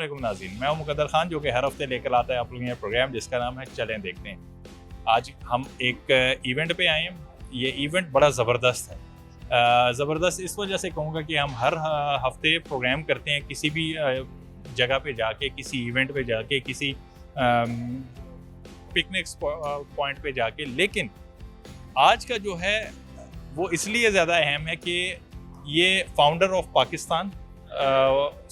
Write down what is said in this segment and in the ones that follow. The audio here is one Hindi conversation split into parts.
अस्सलाम नाज़रीन, मैं हूं मुकद्दर खान जो कि हर हफ्ते लेकर आता है आप लोगों के प्रोग्राम जिसका नाम है चलें देखते हैं। आज हम एक इवेंट पे आए हैं। ये इवेंट बड़ा ज़बरदस्त है। ज़बरदस्त इस वजह से कहूँगा कि हम हर हफ्ते प्रोग्राम करते हैं किसी भी जगह पे जाके, किसी इवेंट पे जाके, किसी पिकनिक पॉइंट पे जाके, लेकिन आज का जो है वो इसलिए ज़्यादा अहम है कि ये founder of Pakistan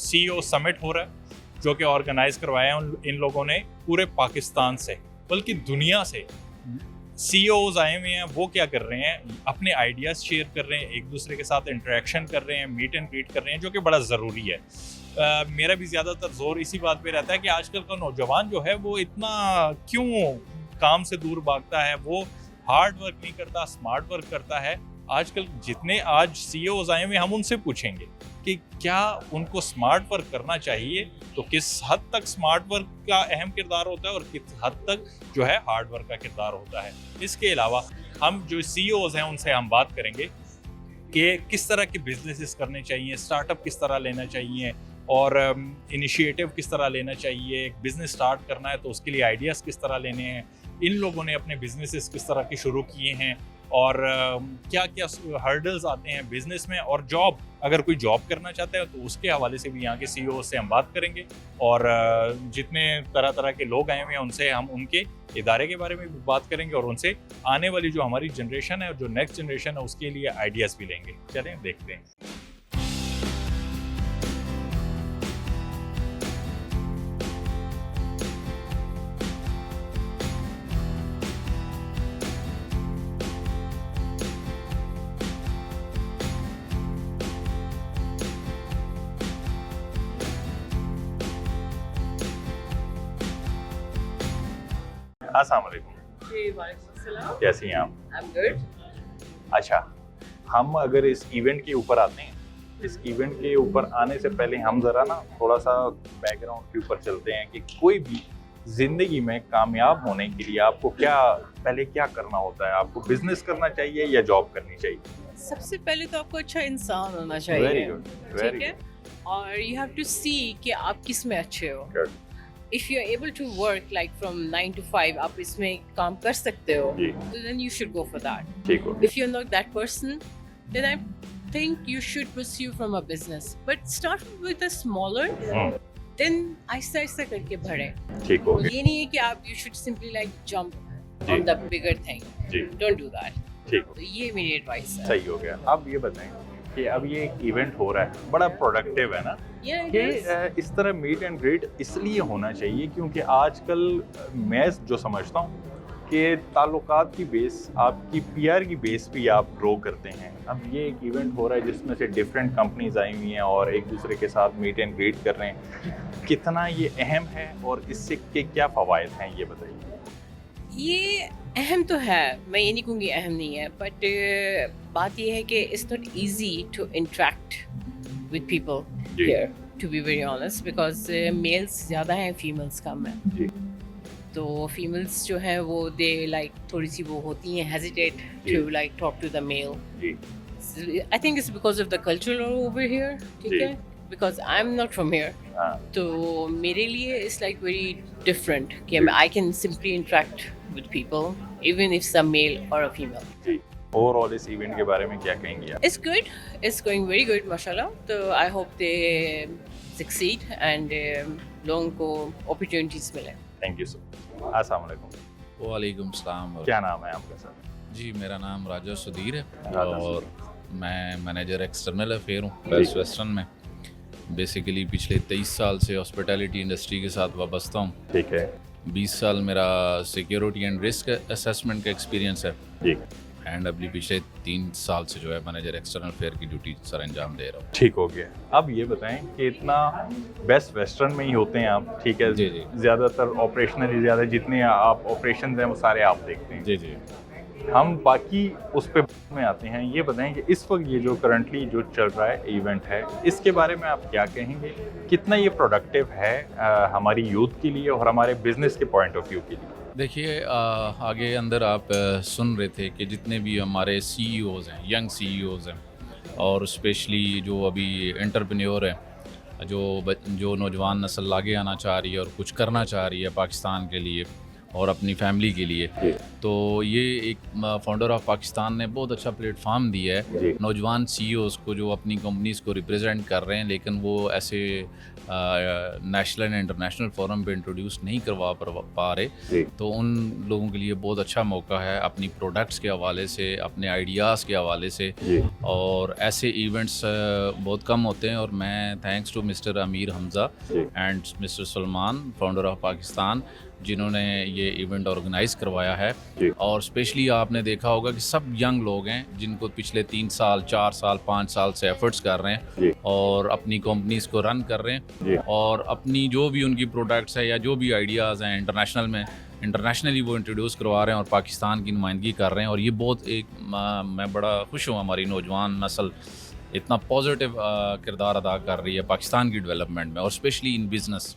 CEO summit हो रहा है जो कि ऑर्गेनाइज करवाया है इन लोगों ने पूरे पाकिस्तान से, बल्कि दुनिया से CEOs आए हुए हैं। वो क्या कर रहे हैं, अपने आइडियाज़ शेयर कर रहे हैं, एक दूसरे के साथ इंटरेक्शन कर रहे हैं, मीट एंड ग्रीट कर रहे हैं, जो कि बड़ा ज़रूरी है। मेरा भी ज़्यादातर जोर इसी बात पे रहता है कि आजकल का नौजवान जो है वो इतना क्यों काम से दूर भागता है, वो हार्ड वर्क नहीं करता, स्मार्ट वर्क करता है। आजकल जितने आज CEOs आए हुए हम उनसे पूछेंगे कि क्या उनको स्मार्ट वर्क करना चाहिए, तो किस हद तक स्मार्ट वर्क का अहम किरदार होता है और किस हद तक जो है हार्ड वर्क का किरदार होता है। इसके अलावा हम जो CEOs हैं उनसे हम बात करेंगे कि किस तरह के बिजनेसेस करने चाहिए, स्टार्टअप किस तरह लेना चाहिए और इनिशिएटिव किस तरह लेना चाहिए। एक बिज़नेस स्टार्ट करना है तो उसके लिए आइडियाज़ किस तरह लेने हैं, इन लोगों ने अपने बिजनेसेस किस तरह के शुरू किए हैं और क्या क्या हर्डल्स आते हैं बिजनेस में, और जॉब अगर कोई जॉब करना चाहता है तो उसके हवाले से भी यहाँ के CEO से हम बात करेंगे। और जितने तरह तरह के लोग आए हुए हैं उनसे हम उनके इदारे के बारे में भी बात करेंगे और उनसे आने वाली जो हमारी जनरेशन है और जो नेक्स्ट जनरेशन है उसके लिए आइडियाज़ भी लेंगे। चलें देखते हैं। अस्सलाम वालेकुम। जी, वालेकुम अस्सलाम। कैसी हैं आप? I'm good. अच्छा, हम अगर इस इवेंट के ऊपर आते हैं, इस इवेंट के ऊपर आने से पहले हम ज़रा ना थोड़ा सा बैकग्राउंड के ऊपर चलते हैं कि कोई भी ज़िंदगी में कामयाब होने के लिए आपको पहले क्या करना होता है। आपको बिजनेस करना चाहिए या जॉब करनी चाहिए? सबसे पहले तो आपको अच्छा इंसान होना वेरी चाहिए, गुड, ठीक वेरी है? और यू हैव टू सी कि आप किस में अच्छे हो। Good. If you are able to work like from 9 to 5, आप इसमें काम कर सकते हो, जी। तो then you should go for that. ठीक हो If you're not that person, then I think you should pursue from a business. But start with a smaller, then Aahista Aahista करके बढ़े। ठीक हो गया। ये नहीं है कि आप you should simply like jump ji. on the bigger thing. Ji, Don't do that. ठीक हो, तो ये मेरी एडवाइस है। सही हो गया। अब ये बताएं कि अब ये एक इवेंट हो रहा है, बड़ा प्रोडक्टिव है ना, Yeah, it कि is. इस तरह मीट एंड ग्रीट इसलिए होना चाहिए क्योंकि आजकल मैं जो समझता हूँ कि ताल्लुकात की बेस, आपकी PR की बेस पे आप ग्रो करते हैं। अब ये एक इवेंट हो रहा है जिसमें से डिफरेंट कंपनीज आई हुई हैं और एक दूसरे के साथ मीट एंड ग्रीट कर रहे हैं। कितना ये अहम है और इससे के क्या फ़वाइद हैं ये बताइए। ये अहम तो है, मैं ये नहीं कहूँगी अहम नहीं है, बट बात ये है कि it's not easy to interact with people जी। Here, to be very honest, because males ज़्यादा हैं, फीमेल्स कम हैं। जी। तो फीमेल्स जो हैं वो दे लाइक थोड़ी सी वो होती हैं, hesitate to like talk to the male. जी। I think it's because of the culture over here, ठीक जी। है, because I am not from here. हाँ, तो मेरे लिए इट्स लाइक वेरी डिफरेंट कि जी। I can simply interact with people even if some male और अ फीमेल। जी। ओवरऑल इस इवेंट के बारे में क्या कहेंगे आप? It's good, it's going very good माशाल्लाह। तो I hope they succeed and लोगों को अपॉर्चुनिटीज मिले। Thank you sir. अस्सलाम वालेकुम। वालेकुम सलाम। क्या नाम है आपका सर? जी, मेरा नाम राजा सुधीर है राजा और मैं मैनेजर एक्सटर्नल अफेयर हूँ बेस्ट वेस्टर्न में। बेसिकली पिछले 23 साल से हॉस्पिटैलिटी इंडस्ट्री के साथ वाबस्ता हूँ। ठीक है। 20 साल मेरा सिक्योरिटी एंड रिस्क असेसमेंट का एक्सपीरियंस है जी। एंड अभी पिछले 3 साल से जो है मैनेजर एक्सटर्नल अफेयर की ड्यूटी सर अंजाम दे रहा हूँ। ठीक हो गया। अब ये बताएं कि इतना बेस्ट वेस्टर्न में ही होते हैं आप, ठीक है? जी, जी। ज़्यादातर ऑपरेशनली ज़्यादा जितने आप ऑपरेशंस हैं वो सारे आप देखते हैं। जी जी। हम बाकी उस पे में आते हैं। ये बताएं कि इस वक्त ये जो करंटली जो चल रहा है इवेंट है, इसके बारे में आप क्या कहेंगे? कितना ये प्रोडक्टिव है हमारी यूथ के लिए और हमारे बिजनेस के पॉइंट ऑफ व्यू के लिए? देखिए आगे अंदर आप सुन रहे थे कि जितने भी हमारे CEOs हैं, यंग CEOs हैं और स्पेशली जो अभी एंटरप्रेन्योर हैं, जो नौजवान नस्ल आगे आना चाह रही है और कुछ करना चाह रही है पाकिस्तान के लिए और अपनी फैमिली के लिए, तो ये एक फाउंडर ऑफ पाकिस्तान ने बहुत अच्छा प्लेटफार्म दिया है नौजवान सीईओज़ को जो अपनी कंपनीज़ को रिप्रेजेंट कर रहे हैं, लेकिन वो ऐसे नेशनल एंड इंटरनेशनल फोरम पे इंट्रोड्यूस नहीं करवा पा रहे, तो उन लोगों के लिए बहुत अच्छा मौका है अपनी प्रोडक्ट्स के हवाले से, अपने आइडियाज़ के हवाले से। और ऐसे इवेंट्स बहुत कम होते हैं, और मैं thanks to mister Amir Hamza and mister Salman, founder of Pakistan, जिन्होंने ये इवेंट ऑर्गेनाइज़ करवाया है। और स्पेशली आपने देखा होगा कि सब यंग लोग हैं जिनको पिछले 3 साल 4 साल 5 साल से एफर्ट्स कर रहे हैं और अपनी कंपनीज़ को रन कर रहे हैं, और अपनी जो भी उनकी प्रोडक्ट्स है या जो भी आइडियाज़ हैं इंटरनेशनली वो इंट्रोड्यूस करवा रहे हैं और पाकिस्तान की नुमाइंदगी कर रहे हैं। और ये बहुत मैं बड़ा खुश हूँ हमारी नौजवान नस्ल इतना पॉजिटिव किरदार अदा कर रही है पाकिस्तान की डेवलपमेंट में, और स्पेशली इन बिज़नेस।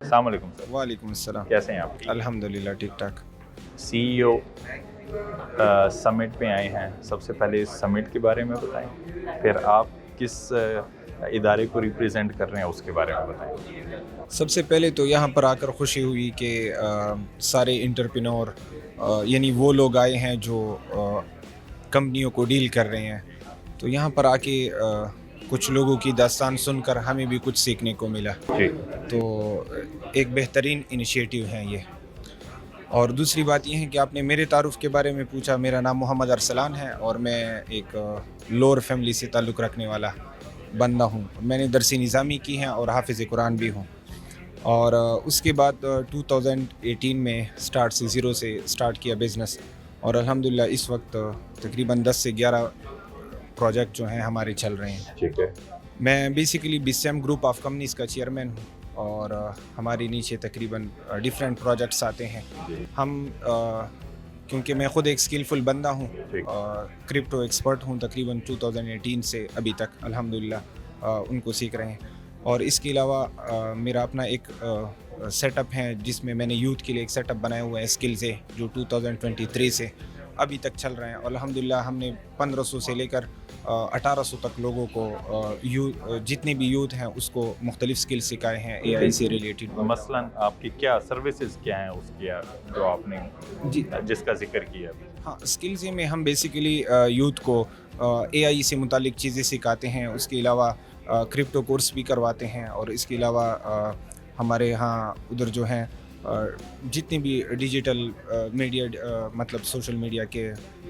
अस्सलाम वालेकुम सर। वालेकुम अस्सलाम। कैसे हैं आप? अल्हम्दुलिल्लाह ठीक ठाक। सीईओ समिट पे आए हैं, सबसे पहले इस समिट के बारे में बताएं, फिर आप किस इदारे को रिप्रेजेंट कर रहे हैं उसके बारे में बताएं। सबसे पहले तो यहाँ पर आकर खुशी हुई कि सारे एंटरप्रेन्योर यानी वो लोग आए हैं जो कंपनियों को डील कर रहे हैं, तो यहाँ पर आके कुछ लोगों की दास्तान सुनकर हमें भी कुछ सीखने को मिला। तो एक बेहतरीन इनिशिएटिव है ये। और दूसरी बात यह है कि आपने मेरे तारुफ के बारे में पूछा। मेरा नाम मोहम्मद अरसलान है और मैं एक लोअर फैमिली से ताल्लुक़ रखने वाला बंदा हूँ। मैंने दरसी निज़ामी की है और हाफिज़ कुरान भी हूँ। और उसके बाद 2018 में ज़ीरो से स्टार्ट किया बिज़नेस, और अल्हम्दुलिल्लाह इस वक्त तकरीबन 10 से 11 प्रोजेक्ट जो हैं हमारे चल रहे हैं। ठीक है। मैं basically BCM group of companies का चेयरमैन हूँ, और हमारे नीचे तकरीबन डिफरेंट प्रोजेक्ट्स आते हैं। हम क्योंकि मैं ख़ुद एक स्किलफुल बंदा हूँ, क्रिप्टो एक्सपर्ट हूँ, तकरीबन 2018 से अभी तक अल्हम्दुलिल्लाह उनको सीख रहे हैं। और इसके अलावा मेरा अपना एक सेटअप है जिसमें मैंने यूथ के लिए एक सेटअप बनाया हुआ है स्किल से, जो 2023 से अभी तक चल रहे हैं। और अल्हम्दुलिल्लाह हमने 1500 से लेकर 1800 तक लोगों को जितने भी यूथ हैं उसको मुख्तलिफ स्किल्स सिखाए हैं AI से रिलेटेड। मसलन आपकी क्या सर्विसेज क्या हैं उसकी, जो आपने जिसका जिक्र किया अभी? हाँ, स्किल्स में हम बेसिकली यूथ को AI से मुतालिक चीज़ें सिखाते हैं। उसके अलावा क्रिप्टो कोर्स भी करवाते हैं, और इसके अलावा हमारे यहाँ उधर जो हैं जितनी भी डिजिटल मीडिया मतलब सोशल मीडिया के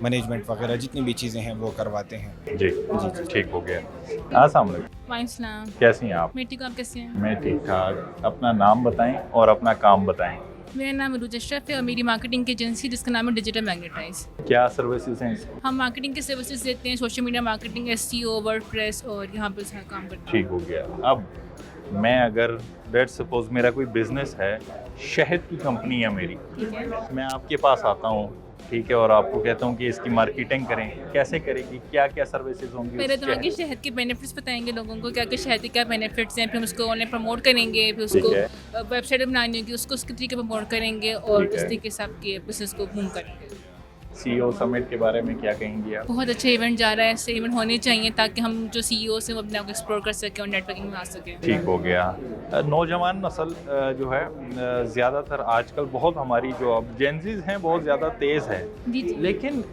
मैनेजमेंट वगैरह जितनी भी चीज़ें हैं वो करवाते हैं। जी जी, ठीक हो गया। अस्सलाम वालेकुम। कैसी हैं आप? मैं ठीक हूँ, आप कैसे हैं? मैं ठीक ठाक। अपना नाम बताएं और अपना काम बताएं। मेरा नाम अरूज अशरफ है और मेरी मार्केटिंग की एजेंसी जिसका नाम है डिजिटल मैग्नेटाइज। क्या सर्विसेज हैं इसकी? हम मार्केटिंग के सर्विसेज देते हैं, social media marketing, SEO, WordPress, और यहाँ पर सारा काम करते हैं। ठीक हो गया। अब मैं अगर लेट्स सपोज मेरा कोई बिजनेस है, शहद की कंपनी है मेरी, ठीक है। मैं आपके पास आता हूँ, ठीक है, और आपको कहता हूँ कि इसकी मार्केटिंग करें, कैसे करेगी, क्या क्या सर्विसेज होंगी? पहले तो आगे शहद के बेनिफिट्स बताएंगे लोगों को, क्या क्या शहद के क्या बेनिफिट्स हैं, फिर हम उसको ऑनलाइन प्रमोट करेंगे, फिर उसको वेबसाइट बनानी होगी, उसको उसके तरीके प्रमोट करेंगे, और उस तरीके से आपके बिजनेस को बूम करेंगे। CEO समिट के बारे में क्या कहेंगे आप? बहुत अच्छा इवेंट जा रहा है, ऐसे इवेंट होने चाहिए ताकि हम जो CEOs हैं वो अपने आप को एक्सप्लोर कर सकें और नेटवर्किंग में आ सकें। ठीक हो गया। नौजवान नस्ल जो है ज़्यादातर आजकल बहुत हमारी जो अब जेनजीज हैं बहुत ज़्यादा तेज़ है, लेकिन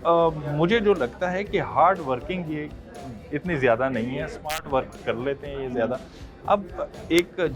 मुझे जो लगता है कि हार्ड वर्किंग ये इतनी ज़्यादा नहीं है, स्मार्ट वर्क कर लेते हैं ये ज़्यादा। अब एक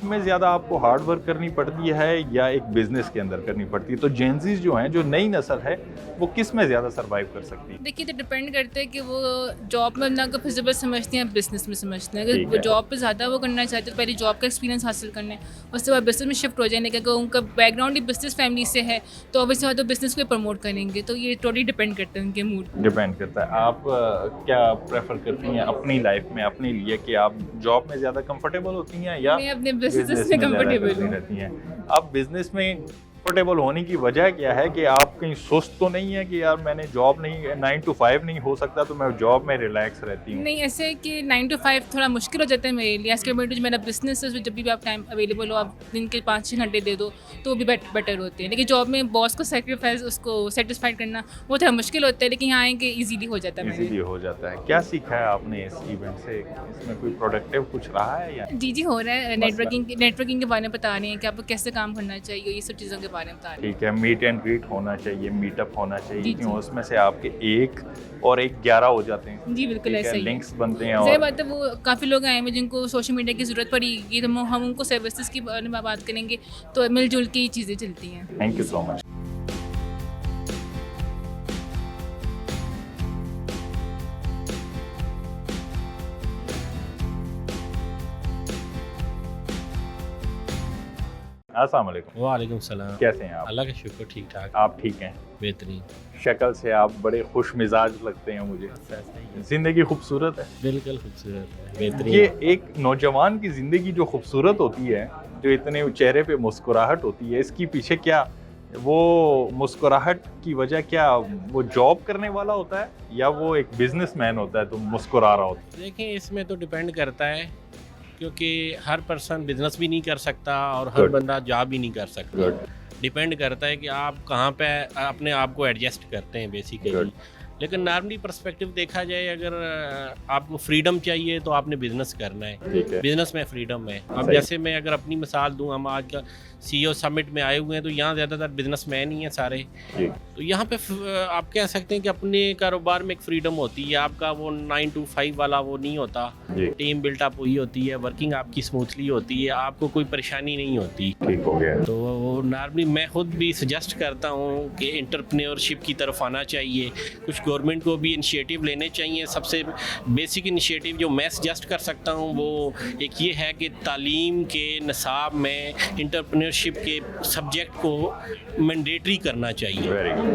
में ज़्यादा आपको हार्ड वर्क करनी पड़ती है या एक बिजनेस के अंदर करनी पड़ती है? तो जेनजीज जो हैं, जो नई नस्ल है, वो किस में ज़्यादा सरवाइव कर सकती है? देखिए, तो डिपेंड करता है कि वो जॉब में अपना को फिजिबल समझते हैं, बिजनेस में समझते हैं। अगर वो जॉब पे ज़्यादा वो करना चाहते हैं तो पहले जॉब का एक्सपीरियंस हासिल करना है, उसके बाद बिजनेस में शिफ्ट हो जाएंगे। क्योंकि उनका बैकग्राउंड ही बिजनेस फैमिली से है तो ऑब्वियसली बात तो बिजनेस को प्रमोट करेंगे। तो ये टोटली डिपेंड करता है उनके मूड, डिपेंड करता है। आप क्या प्रेफर करती हैं अपनी लाइफ में अपने लिए, कि आप जॉब में ज़्यादा कंफर्टेबल होती हैं या मैं अपने बिजनेस में कंफर्टेबल रहती हैं? अब बिजनेस में कंफर्टेबल होने की वजह क्या है कि आप कहीं सुस्त तो नहीं है कि यार मैंने जॉब नहीं 9 to 5 नहीं हो सकता तो मैं जॉब में रिलैक्स रहती हूँ? नहीं, ऐसे है कि 9 to 5 थोड़ा मुश्किल हो जाता है मेरे लिए, एज़ कम्पेयर टू जो मेरा बिजनेस है उसमें जब भी आप टाइम अवेलेबल हो आप दिन के 5-6 घंटे दे दो तो वो भी बेटर होते हैं। लेकिन जॉब में बॉस को सेक्रीफाइस उसको सेटिस्फाइड करना वो थोड़ा मुश्किल होता है, लेकिन यहाँ आएंगे ईजीली हो जाता है मेरे इजीली लिए। हो जाता है। क्या सीखा है आपने इस इवेंट से? इसमें कोई प्रोडक्टिव कुछ रहा है या जी हो रहा है। नेटवर्किंग के बारे में बता रहे हैं कि आपको कैसे काम करना चाहिए, ये सब चीज़ों के बारे में बता रहे हैं। ठीक है, मीट एंड ग्रीट होना चाहिए, मीटअप होना चाहिए, जी, क्यों जी। उसमें से आपके 1 और 1 11 हो जाते हैं। जी बिल्कुल ठीक ऐसा है, ही है। लिंक्स बनते हैं सही और बात है, वो काफ़ी लोग आए हैं जिनको सोशल मीडिया की ज़रूरत पड़ेगी तो हम उनको सर्विसेज की बारे में बात करेंगे तो मिलजुल के ये चीज़ें चलती हैं। Thank you so much. अस्सलाम वालेकुम। वालेकुम सलाम। कैसे हैं आप? अल्लाह का शुक्र, ठीक ठाक, आप ठीक हैं? बेहतरीन। शक्ल से आप बड़े खुश मिजाज लगते हैं मुझे। जिंदगी खूबसूरत है। बिल्कुल खूबसूरत है, ये बेहतरीन। एक नौजवान की ज़िंदगी जो खूबसूरत होती है, जो इतने चेहरे पे मुस्कुराहट होती है, इसकी पीछे क्या वो मुस्कुराहट की वजह क्या वो जॉब करने वाला होता है या वो एक बिजनेसमैन होता है तो मुस्कुरा रहा होता देखिए इसमें तो डिपेंड करता है क्योंकि हर पर्सन बिजनेस भी नहीं कर सकता और हर Good. बंदा जॉब भी नहीं कर सकता। Good. डिपेंड करता है कि आप कहाँ पे अपने आप को एडजस्ट करते हैं बेसिकली। Good. लेकिन नॉर्मली पर्सपेक्टिव देखा जाए, अगर आपको फ्रीडम चाहिए तो आपने बिजनेस करना है। है? ठीक है। बिजनेस में फ्रीडम है। अब सही। जैसे मैं अगर अपनी मिसाल दूं, हम आज का CEO समिट में आए हुए हैं तो यहाँ ज़्यादातर बिजनेसमैन ही हैं सारे। जी। तो यहाँ पे आप कह सकते हैं कि अपने कारोबार में एक फ्रीडम होती है, आपका वो 9 to 5 वाला वो नहीं होता। जी। टीम बिल्टअप हुई होती है, वर्किंग आपकी स्मूथली होती है, आपको कोई परेशानी नहीं होती। ठीक हो गया। तो नॉर्मली मैं खुद भी सजेस्ट करता हूँ कि एंटरप्रेन्योरशिप की तरफ आना चाहिए। कुछ गवर्नमेंट को भी इनिशिएटिव लेने चाहिए। सबसे बेसिक इनिशिएटिव जो मैं सजेस्ट कर सकता हूँ वो एक ये है कि तालीम के निसाब में एंटरप्रेन्योरशिप के सब्जेक्ट को मैंडेटरी करना चाहिए। Very good.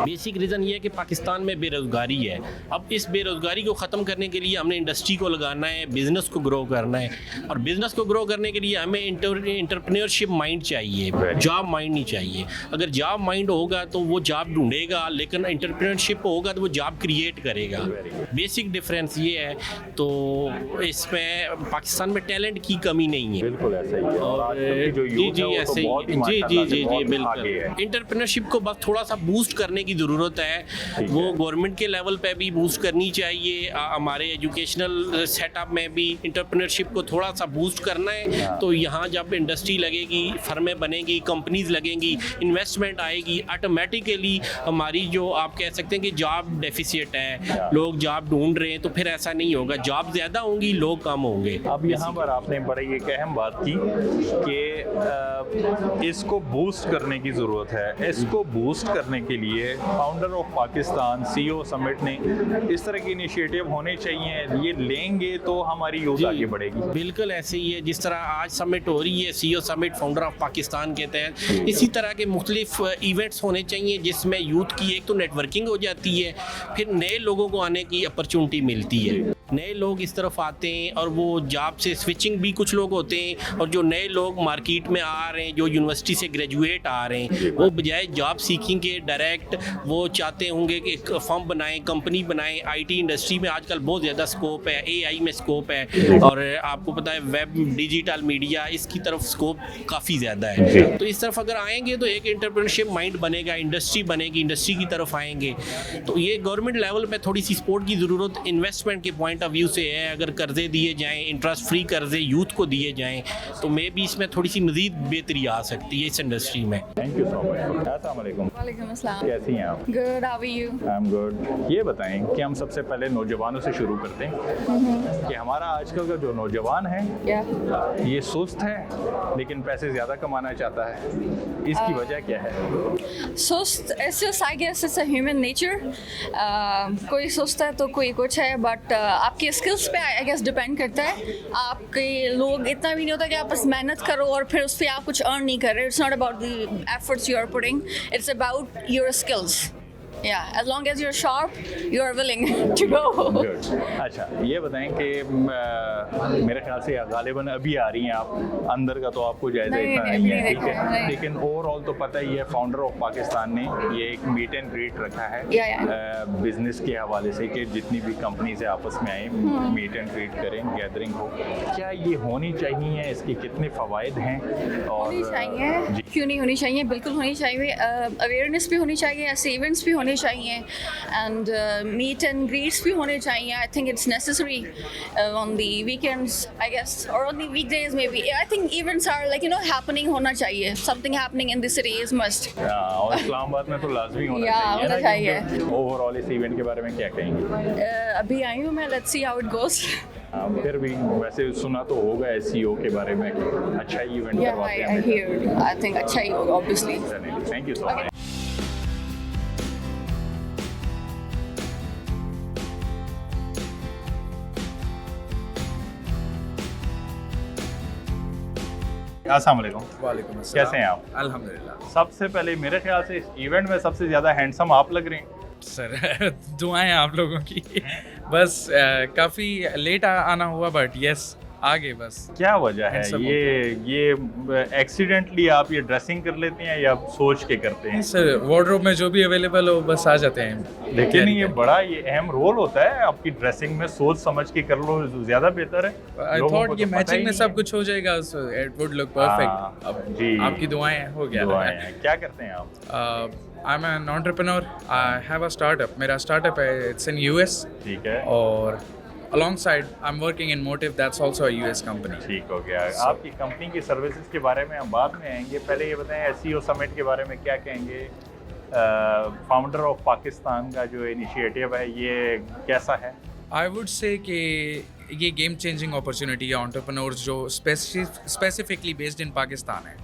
बेसिक रीज़न ये है कि पाकिस्तान में बेरोज़गारी है। अब इस बेरोज़गारी को ख़त्म करने के लिए हमने इंडस्ट्री को लगाना है, बिज़नेस को ग्रो करना है, और बिज़नेस को ग्रो करने के लिए हमें एंटरप्रेन्योरशिप माइंड चाहिए, जॉब माइंड नहीं चाहिए। अगर जॉब माइंड होगा तो वो जॉब ढूंढेगा, लेकिन एंटरप्रेन्योरशिप होगा तो वो जॉब क्रिएट करेगा। बेसिक डिफरेंस ये है। तो इसमें पाकिस्तान में टैलेंट की कमी नहीं है। बिल्कुल ऐसा ही है। और आजकल की जो जी यूथ है जी वो ऐसे तो ही बहुत ही जी जी माशाल्लाह से जी जी बहुत आगे बिल्कुल। है। एंटरप्रेन्योरशिप को बस थोड़ा सा बूस्ट करने की ज़रूरत है। ठीक वो है। गवर्नमेंट के लेवल पे भी बूस्ट करनी चाहिए। हमारे एजुकेशनल सेटअप में भी एंटरप्रेन्योरशिप को थोड़ा सा बूस्ट करना है। हाँ। तो यहाँ जब इंडस्ट्री लगेगी, फर्में बनेंगी, कंपनीज लगेंगी, इन्वेस्टमेंट आएगी, ऑटोमेटिकली हमारी जो आप कह सकते हैं कि जॉब डेफिसिट है, हाँ। लोग जॉब ढूंढ रहे हैं, तो फिर ऐसा नहीं होगा। जॉब ज़्यादा होंगी, लोग कम होंगे। अब यहाँ पर आपने बड़ी एक अहम बात की कि इसको बूस्ट करने की ज़रूरत है। इसको बूस्ट करने के लिए founder of Pakistan CEO summit ने इस तरह के इनिशिएटिव होने चाहिए। ये लेंगे तो हमारी यूथ जी, आगे बढ़ेगी। बिल्कुल ऐसे ही है। जिस तरह आज समिट हो रही है CEO summit founder of Pakistan के तहत, इसी तरह के मुख्तलिफ इवेंट्स होने चाहिए जिसमें यूथ की एक तो नेटवर्किंग हो जाती है, फिर नए लोगों को आने की अपॉर्चुनिटी मिलती है। नए लोग इस तरफ आते हैं और वो जॉब से स्विचिंग भी कुछ लोग होते हैं, और जो नए लोग मार्केट में आ रहे हैं, जो यूनिवर्सिटी से ग्रेजुएट आ रहे हैं, वो बजाय जॉब सीखिंग के डायरेक्ट वो चाहते होंगे कि एक फर्म बनाएं, कंपनी बनाएं। IT इंडस्ट्री में आजकल बहुत ज़्यादा स्कोप है, AI में स्कोप है, और आपको पता है वेब, डिजिटल मीडिया, इसकी तरफ स्कोप काफ़ी ज़्यादा है। तो इस तरफ अगर आएंगे तो एक एंटरप्रेन्योरशिप माइंड बनेगा, इंडस्ट्री बनेगी, इंडस्ट्री की तरफ आएंगे। तो ये गवर्नमेंट लेवल पे थोड़ी सी सपोर्ट की ज़रूरत इन्वेस्टमेंट के पॉइंट ऑफ व्यू से है। अगर कर्जे दिए जाएँ, इंटरेस्ट फ्री कर्जे यूथ को दिए जाएँ, तो मे भी इसमें थोड़ी सी मज़ीद बेहतरी आ सकती है इस इंडस्ट्री में। Thank you so much. अस्सलाम वालेकुम। वालेकुम अस्सलाम। कैसी हैं आप? Good, how are you? I am good. ये बताएं कि हम सबसे पहले नौजवानों से शुरू करते हैं कि हमारा आजकल का जो नौजवान है Yeah. ये सुस्त है लेकिन पैसे ज़्यादा कमाना चाहता है। इसकी वजह क्या है? सुस्त, it's just I guess it's a human nature. कोई सुस्त है तो कोई कुछ है, बट आपके स्किल्स पे I guess डिपेंड करता है। आपके लोग इतना भी नहीं होता कि आप बस मेहनत करो और फिर उस पर आप कुछ अर्न नहीं कर रहे। It's not about the efforts you are putting, it's about your skills. Yeah, as long as you're sharp, you are willing to go. Good. अच्छा ये बताएं कि मेरे ख्याल से गालिबन अभी आ रही हैं आप, अंदर का तो आपको जायजा नहीं, इतना नहीं, नहीं अभी है, नहीं ठीक देखा, है, नहीं। लेकिन ओवरऑल तो पता ही है फाउंडर ऑफ पाकिस्तान ने ये एक मीट एंड ग्रीट रखा है Yeah. बिजनेस के हवाले से कि जितनी भी कंपनी से आपस में आए मीट एंड ग्रीट करें, गैदरिंग हो। क्या ये होनी चाहिए, इसके कितने फ़वाइद हैं? और होनी चाहिए, जी क्यों नहीं होनी चाहिए, बिल्कुल होनी चाहिए। अवेयरनेस भी होनी चाहिए, ऐसे इवेंट्स भी होने चाहिए, एंड मीट एंड ग्रीट्स भी होने चाहिए। I think it's necessary on the weekends I guess, और on the weekdays maybe. I think events are like happening होना चाहिए, something happening in the city is must. और इस्लामाबाद में तो लाजमी होना या, चाहिए होना ना, चाहिए। क्योंकि ओवरऑल इस इवेंट के बारे में क्या कहेंगे? अभी आई हूँ मैं, let's see how it goes. फिर भी वैसे सुना तो होगा एसईओ के बारे में कि अच्छा इवेंट या, करवाते आई हैं। हियर, आई थिंक अच्छा ही होगा obviously. Thank you so much. अस्सलाम वालेकुम। वालेकुम कैसे हैं आप? अल्हम्दुलिल्लाह सबसे पहले मेरे ख्याल से इस इवेंट में सबसे ज़्यादा हैंडसम आप लग रहे हैं। सर दुआएं आप लोगों की। बस काफ़ी लेट आना हुआ बट यस आगे बस। क्या वजह है? Handsome ये एक्सीडेंटली आप ये ड्रेसिंग कर लेते हैं या सोच के करते हैं? सर वार्डरोब में जो भी अवेलेबल हो बस आ जाते हैं। लेकिन ये बड़ा ये अहम रोल होता है आपकी ड्रेसिंग में, सोच समझ के कर लो ज़्यादा बेहतर है। आई लोगों को थॉट ये तो पता मैचिंग ही में नहीं सब है। कुछ हो जाएगा, सो इट वुड लुक हाँ, परफेक्ट। अब जी। आपकी दुआएं हो गया। दुआएं हैं। क्या करते हैं आप? I am an entrepreneur, I have a startup. मेरा स्टार्टअप है, इट्स इन यूएस, ठीक है, और alongside I'm working in Motive, that's also a US company. ठीक हो गया। आपकी कंपनी की सर्विसेज के बारे में हम बाद में आएंगे, पहले ये बताएं एसईओ समिट के बारे में क्या कहेंगे? फाउंडर ऑफ पाकिस्तान का जो इनिशिएटिव है ये कैसा है? I would say कि ये गेम चेंजिंग अपॉर्चुनिटी है एंटरप्रेन्योर्स जो स्पेसिफिकली बेस्ड इन पाकिस्तान है।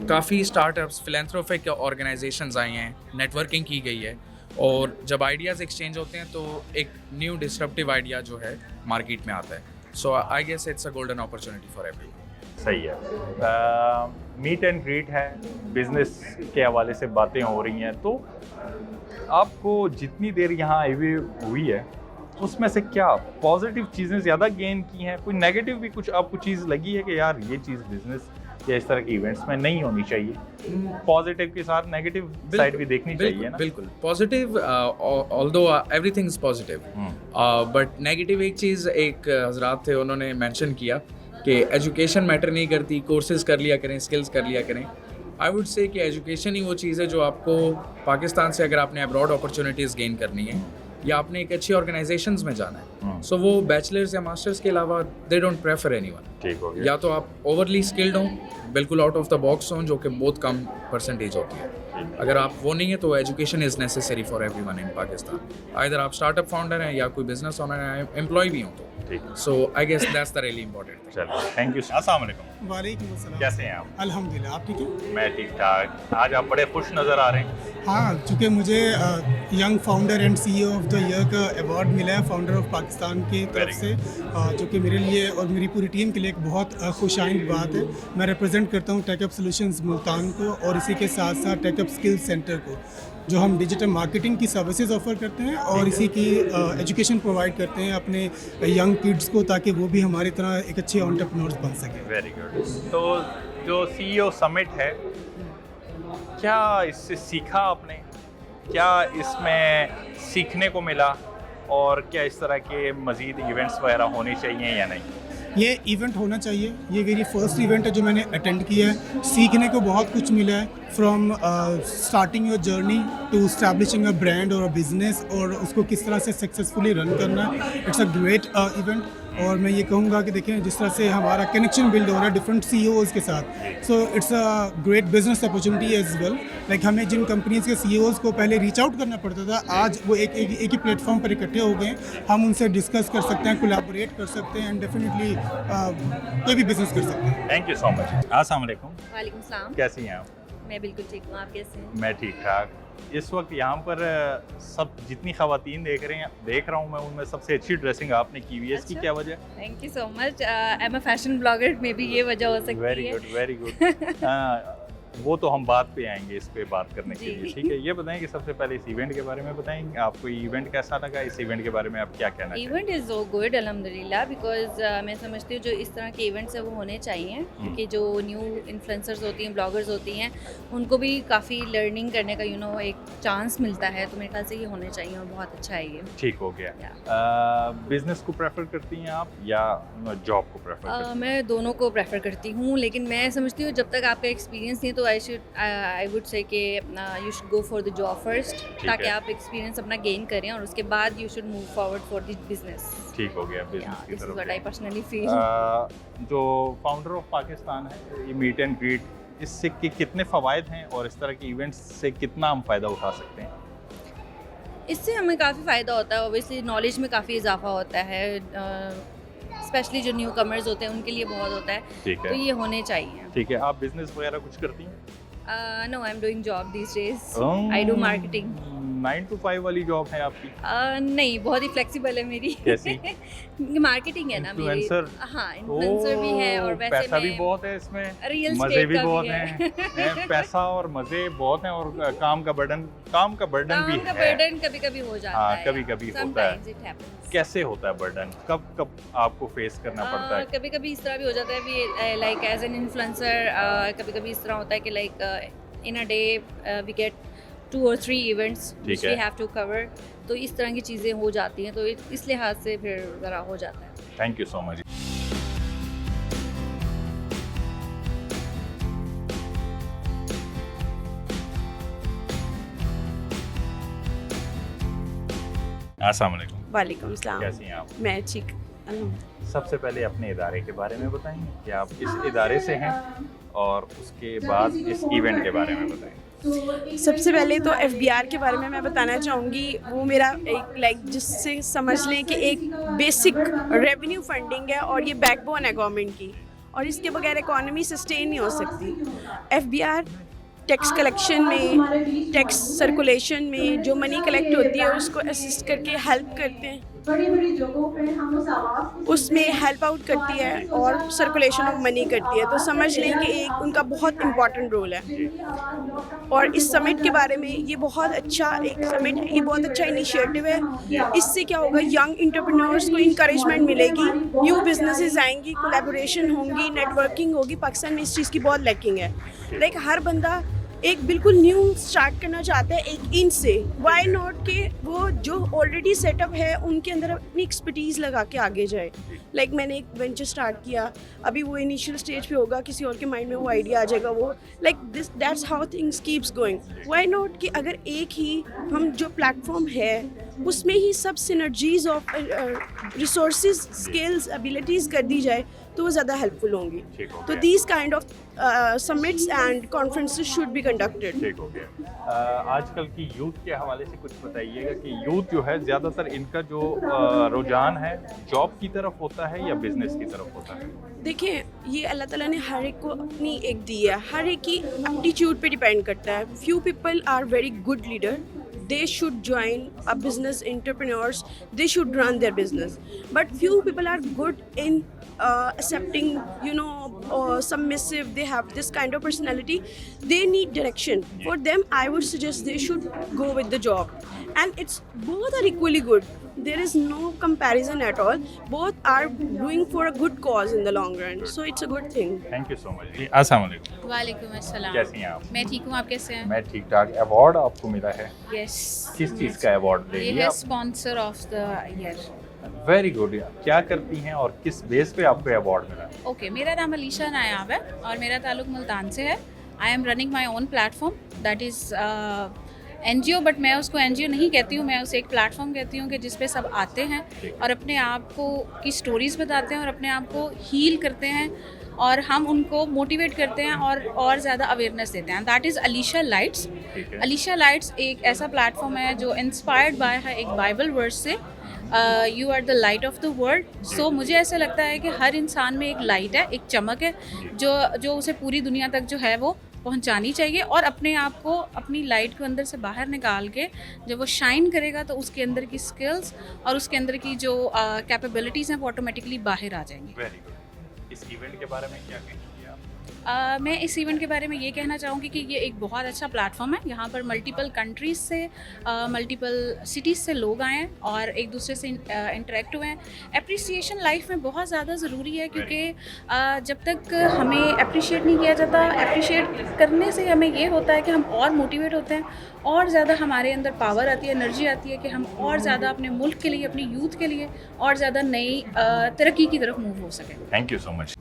काफ़ी स्टार्टअप्स, फिलैंथ्रोपिक ऑर्गेनाइजेशंस आई हैं, नेटवर्किंग की गई है, और जब आइडियाज़ एक्सचेंज होते हैं तो एक न्यू डिस्ट्रप्टिव आइडिया जो है मार्केट में आता है। So I guess it's a golden opportunity for everyone. सही है। मीट एंड ग्रीट है, बिजनेस के हवाले से बातें हो रही हैं, तो आपको जितनी देर यहाँ आई हुई है उसमें से क्या पॉजिटिव चीज़ें ज़्यादा गेन की हैं? कोई नेगेटिव भी कुछ आपको चीज़ लगी है कि यार ये चीज़ बिजनेस या इस तरह के इवेंट्स में नहीं होनी चाहिए? पॉजिटिव के साथ नेगेटिव साइड भी देखनी चाहिए ना? बिल्कुल positive, although everything is positive, but negative एक चीज़, एक हजरात थे उन्होंने मेंशन किया कि एजुकेशन मैटर नहीं करती, कोर्सेज कर लिया करें, स्किल्स कर लिया करें। आई वुड से कि एजुकेशन ही वो चीज़ है जो आपको पाकिस्तान से अगर आपने अब्रॉड अपॉर्चुनिटीज़ गेन करनी है या आपने एक अच्छी ऑर्गेनाइजेशंस में जाना है, सो वो बैचलर्स या मास्टर्स के अलावा दे डोंट प्रेफर एनीवन। ठीक हो गया। या तो आप ओवरली स्किल्ड हों, बिल्कुल आउट ऑफ द बॉक्स हों, जो कि बहुत कम परसेंटेज होती है। अगर आप वो नहीं है तो education is necessary for everyone in Pakistan. Either आप स्टार्टअप फाउंडर हैं या कोई बिजनेस ओनर है, एम्प्लॉय भी हों तो। ठीक, so I guess that's the really important thing. चलो थैंक यू। अस्सलाम वालेकुम। वालेकुम अस्सलाम। कैसे हैं आप? अल्हम्दुलिल्लाह, आप ठीक हैं? मैं ठीक ठाक। आज आप बड़े खुश नज़र आ रहे हैं। हाँ, चूँकि मुझे young founder and CEO of the year का अवार्ड मिला है फाउंडर ऑफ पाकिस्तान की तरफ से, जो कि मेरे लिए और मेरी पूरी टीम के लिए एक बहुत खुशाइंद बात है। मैं रिप्रेजेंट करता हूँ टेकअप सॉल्यूशंस मुल्तान को, और इसी के साथ साथ टेकअप स्किल्स सेंटर को, जो हम डिजिटल मार्केटिंग की सर्विसेज ऑफ़र करते हैं और इसी की एजुकेशन प्रोवाइड करते हैं अपने यंग किड्स को, ताकि वो भी हमारी तरह एक अच्छे एंटरप्रेन्योर्स बन सकें। Very good. तो जो सीईओ समिट है, क्या इससे सीखा आपने? क्या इसमें सीखने को मिला? और क्या इस तरह के मज़ीद इवेंट्स वगैरह होने चाहिए या नहीं? ये इवेंट होना चाहिए। ये मेरी फर्स्ट इवेंट है जो मैंने अटेंड किया है। सीखने को बहुत कुछ मिला है, from starting your journey to establishing a brand और अ बिजनेस, और उसको किस तरह से सक्सेसफुली रन करना। इट्स अ ग्रेट इवेंट, और मैं ये कहूँगा कि देखें जिस तरह से हमारा कनेक्शन बिल्ड हो रहा है डिफरेंट सीईओज़ के साथ, so it's a great business opportunity as well. Like हमें जिन कंपनीज़ के सीईओज़ को पहले रीच आउट करना पड़ता था, आज वो एक ही प्लेटफॉर्म पर इकट्ठे हो गए। हम उनसे डिस्कस कर सकते हैं, कोलैबोरेट कर सकते हैं, एंड डेफिनेटली कोई भी बिजनेस कर सकते हैं। Thank you so much. अस्सलाम वालेकुम। वालेकुम सलाम। कैसी हैं आप? मैं बिल्कुल ठीक हूँ, आप कैसे हैं? मैं ठीक ठाक। इस वक्त यहाँ पर सब जितनी ख़वातीन देख रहा हूँ मैं, उनमें सबसे अच्छी ड्रेसिंग आपने की हुई है। इसकी अच्छा। क्या वजह? Thank you so much. I am a fashion blogger, may be ये वजह हो सकती वेरी है। Good, very good. वो तो हम बात पे आएंगे इस पे बात करने के जी। लिए, ठीक है। ये बताएं कि सबसे पहले इस इवेंट के बारे में बताएं, आपको ये इवेंट कैसा लगा, इस इवेंट के बारे में आप क्या कहना चाहेंगे? इवेंट इज़ सो गुड अल्हम्दुलिल्लाह, बिकॉज मैं समझती हूँ जो इस तरह के इवेंट्स है वो होने चाहिए, क्योंकि जो न्यू इन्फ्लुएंसर्स होती हैं, ब्लॉगर्स होती हैं, उनको भी काफ़ी लर्निंग करने का एक चांस मिलता है, तो मेरे ख्याल से ये होने चाहिए और बहुत अच्छा है ये। ठीक हो गया। बिजनेस को प्रेफर करती हैं आप या जॉब को प्रेफर करती हैं? मैं दोनों को प्रेफर करती हूँ, लेकिन मैं समझती हूँ जब तक आपका एक्सपीरियंस नहीं, तो आई वुड से कि you should go for the job first, ताकि है। आप एक्सपीरियंस अपना गेन करें और उसके बाद you should move forward for the business. ठीक हो गया, बिजनेस की दिस इज तरफ व्हाट आई से। Personally feel. जो फाउंडर ऑफ पाकिस्तान है, ये मीट एंड ग्रीट, इससे कितने फ़वाइद हैं और इस तरह के इवेंट्स से कितना हम फ़ायदा उठा सकते हैं? इससे हमें काफ़ी फ़ायदा होता है, ऑब्वियसली नॉलेज में काफ़ी इजाफा होता है, स्पेशली जो न्यू कमर्स होते हैं उनके लिए बहुत होता है, ठीक तो है, ये होने चाहिए। ठीक है। आप बिजनेस वगैरह कुछ करती हैं? No, I am doing job these days, I do marketing. 9 to 5 वाली जॉब है आपकी? नहीं, बहुत ही फ्लेक्सिबल है मेरी। कैसी? मार्केटिंग है ना मेरी। Influencer? हाँ, इन्फ्लुएंसर भी है और वैसे पैसा भी मैं बहुत है इसमें, रियल मजे स्टेट भी का बहुत भी हैं। है। पैसा और मजे बहुत हैं और काम का बर्डन भी काम का है। बर्डन कभी-कभी हो जाता हाँ, है। कभी-कभी होता है। Sometimes it happens. कैसे होता है बर्डन? कब आपको फेस करना पड़ता है? कभी-कभी इस तरह भी हो जाता है भी लाइक एज एन इन्फ्लुएंसर, कभी-कभी इस तरह होता है कि like in a day we get 2 or 3 events which है। we have to cover, तो इस तरह की चीज़ें हो जाती हैं, तो इस लिहाज से फिर ज़रा हो जाता है। Thank you so much. अस्सलाम वालेकुम। वालेकुम सलाम। कैसी हैं आप? मैं ठीक। सबसे पहले अपने इदारे के बारे में बताएंगे कि आप किस इदारे से हैं और उसके बाद इस इवेंट के बारे में बताएं। सबसे पहले तो FBR के बारे में मैं बताना चाहूँगी। वो मेरा एक लाइक जिससे समझ लें कि एक बेसिक रेवेन्यू फंडिंग है और ये बैकबोन है गवर्नमेंट की, और इसके बगैर इकॉनमी सस्टेन नहीं हो सकती। FBR टैक्स कलेक्शन में, टैक्स सर्कुलेशन में जो मनी कलेक्ट होती है उसको असिस्ट करके हेल्प करते हैं, उसमें हेल्प आउट करती है और सर्कुलेशन ऑफ मनी करती है। तो समझ लें कि एक उनका बहुत इम्पॉर्टेंट रोल है। और इस समिट के बारे में, ये बहुत अच्छा एक समिट है, ये बहुत अच्छा इनिशिएटिव है। इससे क्या होगा, यंग एंटरप्रेन्योर्स को इंकरेजमेंट मिलेगी, न्यू बिजनेसेस आएंगी, कोलैबोरेशन होंगी, नेटवर्किंग होगी। पाकिस्तान में इस चीज़ की बहुत लैकिंग है। लाइक हर बंदा एक बिल्कुल न्यू स्टार्ट करना चाहता है एक इंच से। वाई नॉट के वो जो ऑलरेडी सेटअप है उनके अंदर अपनी एक्सपर्टीज़ लगा के आगे जाए। लाइक मैंने एक वेंचर स्टार्ट किया, अभी वो इनिशियल स्टेज पे होगा, किसी और के माइंड में वो आइडिया आ जाएगा, वो like this that's how things keeps going. Why not कि अगर एक ही हम जो प्लेटफॉर्म है उसमें ही सब synergies of resources, skills, abilities कर दी जाए तो वो ज़्यादा हेल्पफुल होंगी। तो these kind of summits and conferences should be conducted. ठीक हो गया। आजकल की यूथ के हवाले से कुछ बताइएगा कि यूथ जो है ज़्यादातर इनका जो रुझान है जॉब की तरफ होता है या बिजनेस की तरफ होता है? देखिए, ये अल्लाह ताला ने हर एक को अपनी एक दी है, हर एक की एप्टीट्यूड पे डिपेंड करता है। Few people are very good leader, they should join a business, entrepreneurs, they should run their business, but few people are good in accepting, submissive, they have this kind of personality, they need direction. For them I would suggest they should go with the job, and it's both are equally good. There is no comparison at all. Both are doing for a good cause in the long run, so it's a good thing. Thank you so much जी। अस्सलाम वालेकुम। वालेकुम अस्सलाम। कैसी हैं आप? मैं ठीक हूँ, आप कैसे हैं? मैं ठीक ठाक। अवार्ड आपको मिला है, यस। किस चीज़ का अवार्ड ले ये लिया है आप? Sponsor of the year. Very good. क्या करती हैं और किस बेस पे आपको अवार्ड मिला? ओके, मेरा नाम अलीशा नायाब है और मेरा ताल्लुक मुल्तान से है। I am running my own platform that is NGO, but मैं उसको NGO नहीं कहती हूँ, मैं उसे एक प्लेटफॉर्म कहती हूँ कि जिस पे सब आते हैं और अपने आप को की स्टोरीज़ बताते हैं और अपने आप को हील करते हैं और हम उनको मोटिवेट करते हैं और ज़्यादा अवेयरनेस देते हैं। That is Alisha lights. Alisha lights एक ऐसा प्लेटफॉर्म है जो इंस्पायर्ड बाय है एक बाइबल वर्स से, you are the light of the world. So मुझे ऐसा लगता है कि हर इंसान में एक लाइट है, एक चमक है जो उसे पूरी दुनिया तक जो है वो पहुंचानी चाहिए, और अपने आप को अपनी लाइट को अंदर से बाहर निकाल के जब वो शाइन करेगा तो उसके अंदर की स्किल्स और उसके अंदर की जो कैपेबिलिटीज़ हैं वो ऑटोमेटिकली बाहर आ जाएंगी। Very good. इस इवेंट के बारे में क्या कहेंगे आप? मैं इस इवेंट के बारे में ये कहना चाहूँगी कि ये एक बहुत अच्छा प्लेटफॉर्म है। यहाँ पर मल्टीपल कंट्रीज़ से, मल्टीपल सिटीज़ से लोग आए हैं और एक दूसरे से इंटरेक्ट हुए हैं। एप्रिसिएशन लाइफ में बहुत ज़्यादा ज़रूरी है, क्योंकि जब तक हमें अप्रिशिएट नहीं किया जाता, अप्रिशिएट करने से हमें ये होता है कि हम और मोटिवेट होते हैं, और ज़्यादा हमारे अंदर पावर आती है, एनर्जी आती है कि हम और ज़्यादा अपने मुल्क के लिए, अपनी यूथ के लिए और ज़्यादा नई तरक्की की तरफ मूव हो सकें। Thank you so much.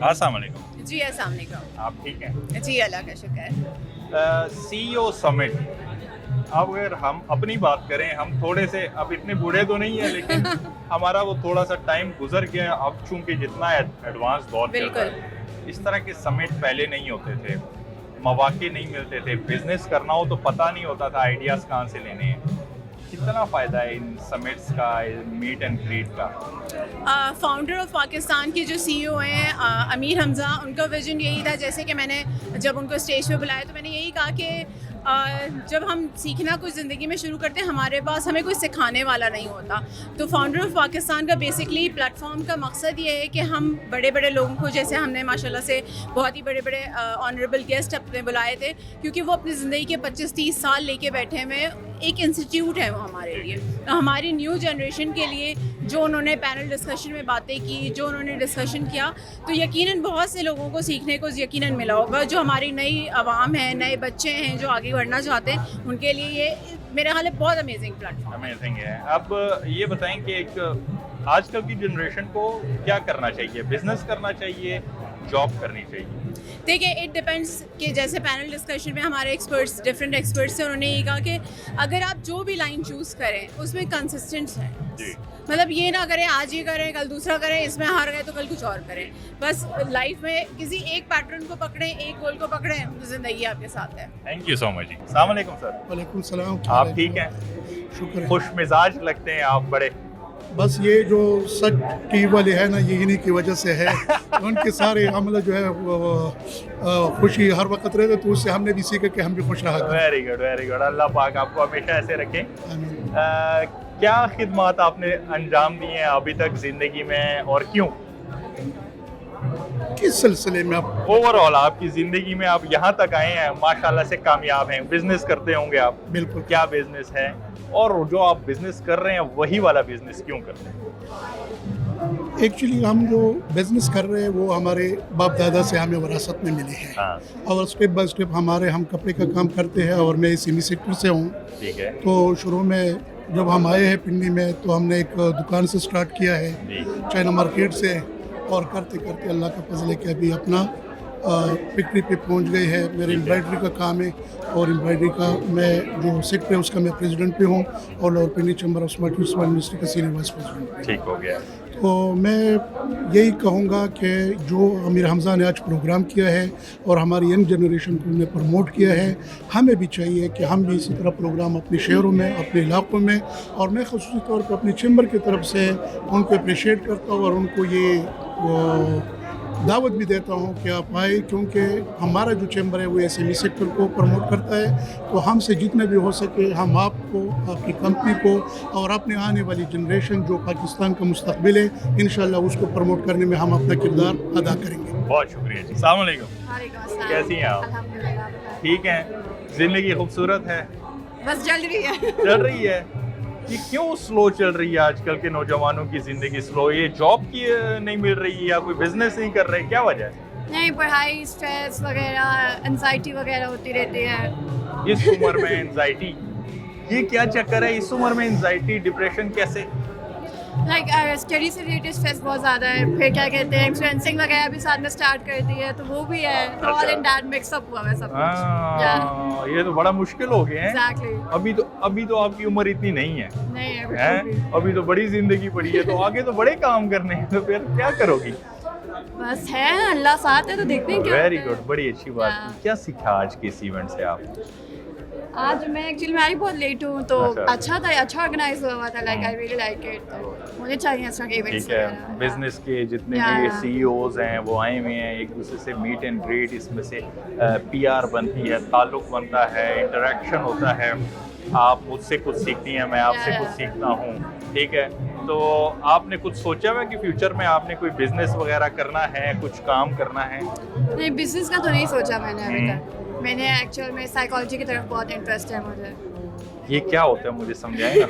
अस्सलाम वालेकुम। जी अस्सलाम वालेकुम। आप ठीक हैं? जी अल्लाह का शुक्र है। CEO समिट, अब अगर हम अपनी बात करें, हम थोड़े से अब इतने बूढ़े तो नहीं है, लेकिन हमारा वो थोड़ा सा टाइम गुजर गया। अब चूंकि जितना एडवांस दौर चल रहा है, इस तरह के समिट पहले नहीं होते थे, मौके नहीं मिलते थे, बिजनेस करना हो तो पता नहीं होता था आइडियाज़ कहाँ से लेने हैं। कितना फ़ायदा है इन समिट्स का, मीट एंड ग्रीट का? फाउंडर ऑफ पाकिस्तान के जो CEO हैं अमीर हमज़ा, उनका विजन यही था, जैसे कि मैंने जब उनको स्टेज पे बुलाया तो मैंने यही कहा कि जब हम सीखना कुछ ज़िंदगी में शुरू करते हैं, हमारे पास हमें कोई सिखाने वाला नहीं होता। तो फाउंडर ऑफ पाकिस्तान का बेसिकली प्लेटफॉर्म का मकसद ये है कि हम बड़े बड़े लोगों को, जैसे हमने माशाल्लाह से बहुत ही बड़े बड़े ऑनरेबल गेस्ट अपने बुलाए थे, क्योंकि वो अपनी ज़िंदगी के 25-30 साल लेके बैठे हुए एक इंस्टीट्यूट है वो हमारे लिए। तो हमारी न्यू जनरेशन के लिए जो उन्होंने पैनल डिस्कशन में बातें की, जो उन्होंने डिस्कशन किया, तो यकीनन बहुत से लोगों को सीखने को यकीनन मिला होगा। जो हमारी नई आवाम है, नए बच्चे हैं जो आगे बढ़ना चाहते हैं, उनके लिए ये मेरे ख्याल में बहुत अमेजिंग प्लेटफॉर्म। अमेजिंग है। अब ये बताएं कि एक आजकल की जनरेशन को क्या करना चाहिए? बिजनेस करना चाहिए, जॉब करनी चाहिए? देखिए, इट डिपेंड्स कि जैसे पैनल डिस्कशन में हमारे एक्सपर्ट्स, डिफरेंट एक्सपर्ट्स से उन्होंने ये कहा कि अगर आप जो भी लाइन चूज़ करें उसमें कंसिस्टेंट है। मतलब ये ना करें आज ये करें कल दूसरा करें, इसमें हार गए तो कल कुछ और करें। बस लाइफ में किसी एक पैटर्न को पकड़ें, एक गोल को पकड़ें, तो ज़िंदगी आपके साथ है। थैंक यू सो मच जी। अस्सलाम वालेकुम सर। वालेकुम सलाम। आप ठीक हैं? शुक्र है। खुश मिजाज लगते हैं आप बड़े। बस ये जो सच टीवी वाले हैं ना, ये इन्हीं की वजह से है। उनके सारे अमल जो है वो खुशी हर वक्त रहते, तो उससे हमने भी सीखा कि हम भी खुश रहा करें। Very good, very good. अल्लाह पाक आपको हमेशा ऐसे रखें। क्या खिदमत आपने अंजाम दी हैं अभी तक ज़िंदगी में, और क्यों? किस सिलसिले में आप? ओवरऑल आपकी ज़िंदगी में आप यहाँ तक आए हैं, माशाल्लाह से कामयाब हैं, बिजनेस करते होंगे आप। बिल्कुल। क्या बिजनेस है, और जो आप बिजनेस कर रहे हैं वही वाला बिजनेस क्यों कर रहे हैं? एक्चुअली हम जो बिजनेस कर रहे हैं वो हमारे बाप दादा से हमें विरासत में मिली है। हाँ। और स्टेप बाय स्टेप हम कपड़े का काम करते हैं, और मैं इसी सेक्टर से हूँ। ठीक है। तो शुरू में जब हम आए हैं पिंडी में, तो हमने एक दुकान से स्टार्ट किया है, चाइना मार्केट से, और करते करते अल्लाह का फजल है कि अभी अपना फैक्ट्री पे पहुंच गई है। मेरे एम्ब्रॉयडरी का काम है, और एम्ब्रॉयडरी का मैं जो सेक्टर है उसका मैं प्रेसिडेंट भी हूँ, और पिंडी चैम्बर ऑफ स्मार्ट इंडस्ट्री का सीनियर वाइस प्रेसिडेंट। ठीक हो गया। तो मैं यही कहूँगा कि जो अमीर हमज़ा ने आज प्रोग्राम किया है और हमारी यंग जनरेशन को उन्हें प्रमोट किया है, हमें भी चाहिए कि हम भी इसी तरह प्रोग्राम अपने शहरों में, अपने इलाकों में, और मैं ख़ुसूसी तौर पर अपनी चैम्बर की तरफ से उनको अप्रिशिएट करता हूँ और उनको ये दावत भी देता हूँ कि आप आए, क्योंकि हमारा जो चैम्बर है वो SME सेक्टर को प्रमोट करता है। तो हमसे जितने भी हो सके हम आपको, आपकी कंपनी को, और अपने आने वाली जनरेशन जो पाकिस्तान का मुस्तकबिल है, इंशाल्लाह उसको प्रमोट करने में हम अपना किरदार अदा करेंगे। बहुत शुक्रिया जी। अस्सलाम वालेकुम। कैसी हैं आप? ठीक हैं। ज़िंदगी खूबसूरत है? बस चल रही है। चल रही है। कि क्यों स्लो चल रही है आजकल के नौजवानों की ज़िंदगी स्लो? ये जॉब की नहीं मिल रही, या कोई बिजनेस नहीं कर रहे, क्या वजह है? नहीं, पढ़ाई, स्ट्रेस वगैरह, एंजाइटी वगैरह होती रहती है। इस उम्र में एंजाइटी, ये क्या चक्कर है? इस उम्र में एंजाइटी, डिप्रेशन कैसे? लाइक स्टडी से रिलेटेड स्ट्रेस बहुत ज़्यादा है, फिर क्या कहते हैं एक्सपेंसिंग वगैरह भी साथ में स्टार्ट कर दी है, तो वो भी है, तो ऑल इन दैट मिक्सअप हुआ है सब कुछ। ये तो बड़ा मुश्किल हो गया है। एग्जैक्टली। अभी तो आपकी उम्र इतनी नहीं है, नहीं है? अभी तो बड़ी जिंदगी पड़ी है, तो आगे तो बड़े काम करने हैं, तो फिर क्या करोगी? बस है, अल्लाह साथ है, तो देखते हैं क्या। वेरी गुड, बड़ी अच्छी बात। क्या सीखा आज के इस इवेंट से आप? आज मैं एक्चुअली मैं आई बहुत लेट हूँ तो अच्छा। अच्छा था, अच्छा ऑर्गेनाइज हुआ था, like I really like it, तो होने चाहिए इस तरह के इवेंट्स। ठीक है, बिजनेस के जितने या, भी या। सीईओज हैं वो आए हुए हैं, एक दूसरे से मीट एंड ग्रीट, इसमें से पीआर बनती है, ताल्लुक बनता है, इंटरेक्शन होता है, आप मुझसे कुछ सीखती हैं, मैं आपसे या, कुछ या। सीखता हूँ, ठीक है। तो आपने कुछ सोचा हुआ है कि फ्यूचर में आपने कोई बिजनेस वगैरह करना है, कुछ काम करना है? नहीं, बिजनेस का तो नहीं सोचा मैंने अभी तक। मैंने एक्चुअल में साइकोलॉजी की तरफ बहुत इंटरेस्ट है मुझे। ये क्या होता है, मुझे समझाएं ना।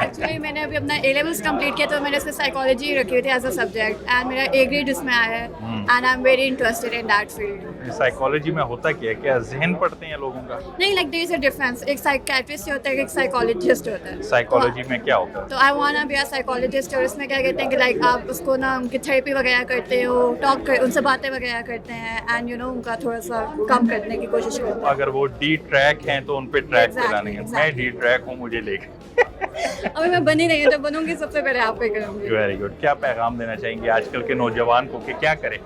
एक्चुअली मैंने अभी अपना ए लेवल्स कंप्लीट किया तो मैंने इसमें साइकोलॉजी रखी हुई थी एज अ सब्जेक्ट, एंड मेरा ए ग्रेड इसमें आया है, and I am very interested in that field. Psychology में होता क्या है, क्या जहन पढ़ते हैं लोगों का? नहीं, like there is a difference, एक साइकियाट्रिस्ट होता है, एक साइकोलॉजिस्ट होता है। साइकोलॉजी में क्या होता है? तो I want to be a psychologist, और इसमें क्या कहते हैं कि लाइक आप उसको ना उनकी थेरेपी वगैरह करते हो, टॉक कर उनसे बातें वगैरह करते हैं, एंड यू नो उनका थोड़ा सा कम करने की कोशिश करते हैं। अगर वो डी ट्रैक हैं तो उन पे ट्रैक पे Exactly, लाने हैं। मैं exactly. डी ट्रैक हूँ, मुझे लेके। अभी मैं बनी नहीं हूँ, जब बनूंगी सबसे पहले आप पे करूंगी। Very good. क्या पैगाम देना चाहेंगे आजकल के नौजवान को कि क्या करें?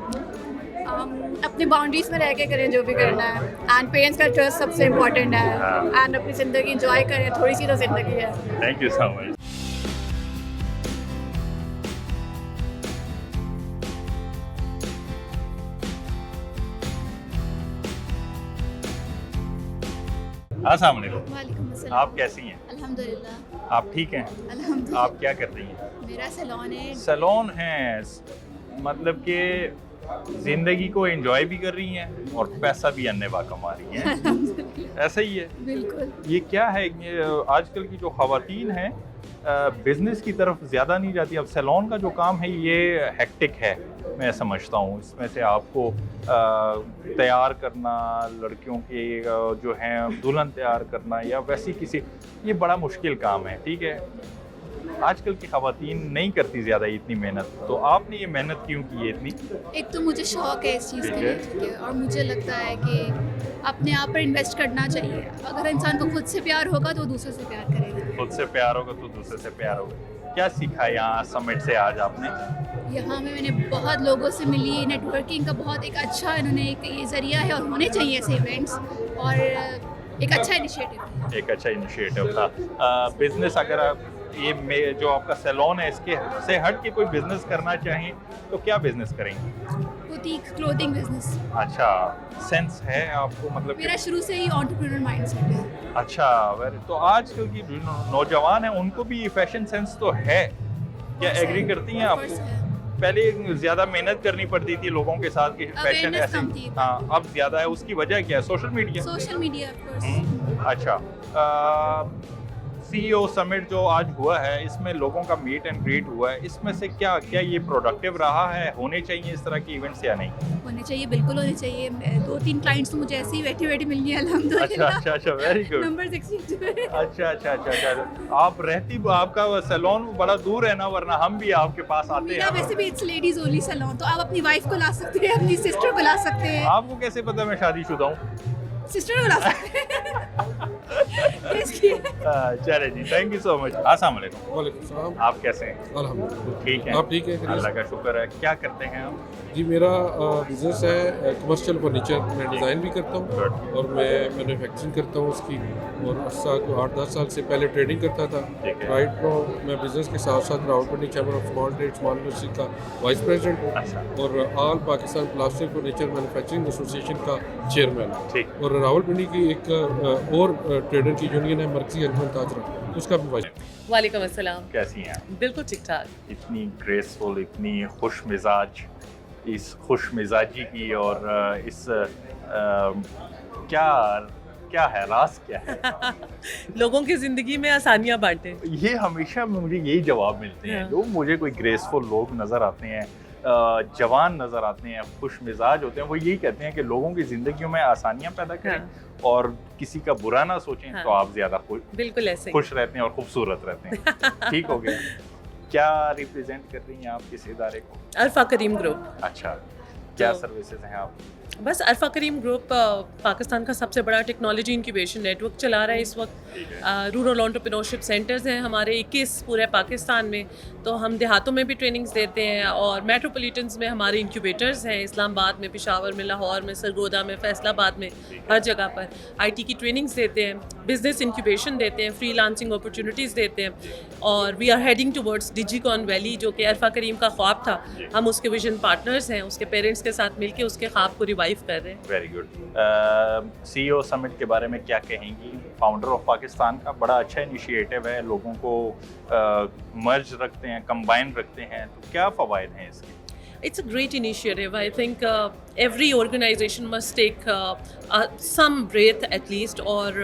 अपनी बाउंड्रीज में रह के करें जो भी करना है, एंड पेरेंट्स का ट्रस्ट सबसे इम्पोर्टेंट है, एंड अपनी ज़िंदगी इंजॉय करें, थोड़ी सी तो ज़िंदगी है। Thank you so much. अस्सलाम वालेकुम। वालेकुम अस्सलाम। आप कैसी हैं? अल्हम्दुलिल्लाह। आप ठीक हैं? अल्हम्दुलिल्लाह। आप क्या कर रही हैं? मेरा सैलून है। सैलून है, मतलब कि जिंदगी को एंजॉय भी कर रही हैं और पैसा भी अन्नेवा कमा रही हैं। ऐसा ही है। बिल्कुल। ये क्या है, ये आजकल की जो ख़वातीन हैं बिज़नेस की तरफ ज़्यादा नहीं जाती। अब सैलून का जो काम है ये हेक्टिक है, मैं समझता हूँ। इसमें से आपको तैयार करना, लड़कियों के जो हैं दुल्हन तैयार करना या वैसी किसी, ये बड़ा मुश्किल काम है, ठीक है। आजकल की ख़वातीन नहीं करती ज़्यादा इतनी मेहनत, तो आपने ये मेहनत क्यों की है इतनी? एक तो मुझे शौक है इस चीज़ का, ठीक है। ठीक है, और मुझे लगता है कि अपने आप पर इन्वेस्ट करना चाहिए। अगर इंसान को खुद से प्यार होगा तो वो दूसरे से प्यार करेगा। खुद से प्यार होगा तो दूसरे से प्यार होगा। क्या सीखा यहाँ समिट से आज आपने? यहाँ में मैंने बहुत लोगों से मिली, नेटवर्किंग का बहुत एक अच्छा इन्होंने एक ये ज़रिया है, और होने चाहिए ऐसे इवेंट्स, और एक अच्छा इनिशिएटिव। एक अच्छा इनिशिएटिव था। बिजनेस अगर ये जो आपका सैलून है इसके से हट के कोई बिजनेस करना चाहें तो क्या बिजनेस करेंगे? Boutique clothing business. अच्छा, सेंस है आपको, मतलब मेरा शुरू से ही एंटरप्रेन्योर माइंडसेट है। अच्छा, वेरी। तो आजकल की जो नौजवान है उनको भी फैशन सेंस तो है, क्या एग्री करती हैं आप? पहले ज़्यादा मेहनत करनी पड़ती थी लोगों के साथ कि फैशन Awareness ऐसे, कम थी। हाँ, अब ज़्यादा है। उसकी वजह क्या है? Social media. Social media of course. अच्छा, सीईओ समिट जो आज हुआ है इसमें लोगों का मीट एंड ग्रीट हुआ है, इसमें से क्या क्या ये प्रोडक्टिव रहा है? होने चाहिए इस तरह के इवेंट्स या नहीं? होने चाहिए, बिल्कुल होने चाहिए। 2-3 क्लाइंट्स तो मुझे ऐसे ही बैठी बैठी मिल गई, अच्छा अल्हम्दुलिल्लाह। अच्छा अच्छा, वेरी गुड। नंबर 62 अच्छा अच्छा अच्छा अच्छा। आप रहती, आपका सैलून बड़ा दूर है ना, वरना हम भी आपके पास आते मेरा हैं। वैसे भी इट्स लेडीज ओनली सैलून, तो आप अपनी वाइफ को ला सकते हैं, अपनी सिस्टर को ला सकते हैं। आपको कैसे पता मैं शादीशुदा हूँ? सिस्टर को ला सकते हैं। इसलिए चले जी, थैंक यू सो मच। अस्सलाम वालेकुम। वालेकुम सलाम। आप कैसे हैं? अल्हम्दुलिल्लाह। ठीक है। आप ठीक हैं? अल्लाह का शुक्र है। क्या करते हैं आप? जी, मेरा बिज़नेस है कमर्शियल फर्नीचर। मैं डिज़ाइन भी करता हूँ और मैं मैन्युफैक्चरिंग करता हूँ उसकी, और 8-10 साल से पहले ट्रेडिंग करता था। राइट नाउ मैं बिज़नेस के साथ साथ Rawalpindi chamber of small trade small industry का वाइस प्रेसिडेंट हूँ, और all Pakistan plastic furniture manufacturing association का चेयरमैन हूँ। और रावलपिंडी की एक और ट्रेडर की यूनियन है मरकजी अंजुमन ताजरा, उसका भी वाइस। वालेकुम अस्सलाम। कैसी हैं आप? बिल्कुल ठीक ठाक। इतनी ग्रेसफुल, इतनी खुश मिजाज, इस खुश मिजाजी की और इस क्या क्या है, राज क्या है? लोगों की जिंदगी में आसानियां बांटे। ये हमेशा मुझे यही जवाब मिलते हैं। हाँ। लोग मुझे कोई ग्रेसफुल लोग नज़र आते हैं, जवान नज़र आते हैं, खुश मिजाज होते हैं, वो यही कहते हैं कि लोगों की ज़िंदगियों में आसानियाँ पैदा करें और किसी का बुरा ना सोचें, हाँ। तो आप ज़्यादा बिल्कुल ऐसे ही। खुश रहते हैं और खूबसूरत रहते हैं। ठीक हो गया। क्या रिप्रेजेंट कर रही हैं आप किस इदारे को? अल्फा करीम ग्रुप। अच्छा, क्या तो- सर्विसेज हैं आप? बस अरफा करीम ग्रुप पाकिस्तान का सबसे बड़ा टेक्नोलॉजी इंक्यूबेशन नेटवर्क चला रहा है इस वक्त। रूरल एंटरप्रेन्योरशिप सेंटर्स हैं हमारे 21 पूरे पाकिस्तान में, तो हम देहातों में भी ट्रेनिंग्स देते हैं और मेट्रोपॉलिटन्स में हमारे इंक्यूबेटर्स हैं, इस्लामाबाद में, पेशावर में, लाहौर में, सरगोदा में, फैसलाबाद में, हर जगह पर आईटी की ट्रेनिंग्स देते हैं, बिजनेस इंक्यूबेशन देते हैं, फ्रीलांसिंग अपॉर्चुनिटीज़ देते हैं और we are heading towards Digicon Valley जो कि अरफा करीम का ख्वाब था। हम उसके विजन पार्टनर्स हैं, उसके पेरेंट्स के साथ मिलकर उसके ख्वाब को रिवाइव कर रहे हैं। Very good. CEO समिट के बारे में क्या कहेंगी? फाउंडर ऑफ पाकिस्तान का बड़ा अच्छा इनिशिएटिव है, लोगों को मर्ज रखते हैं, कंबाइन रखते हैं, तो क्या फ़वाइद हैं इसके? It's a great initiative. I think every organization must take some breath at least. और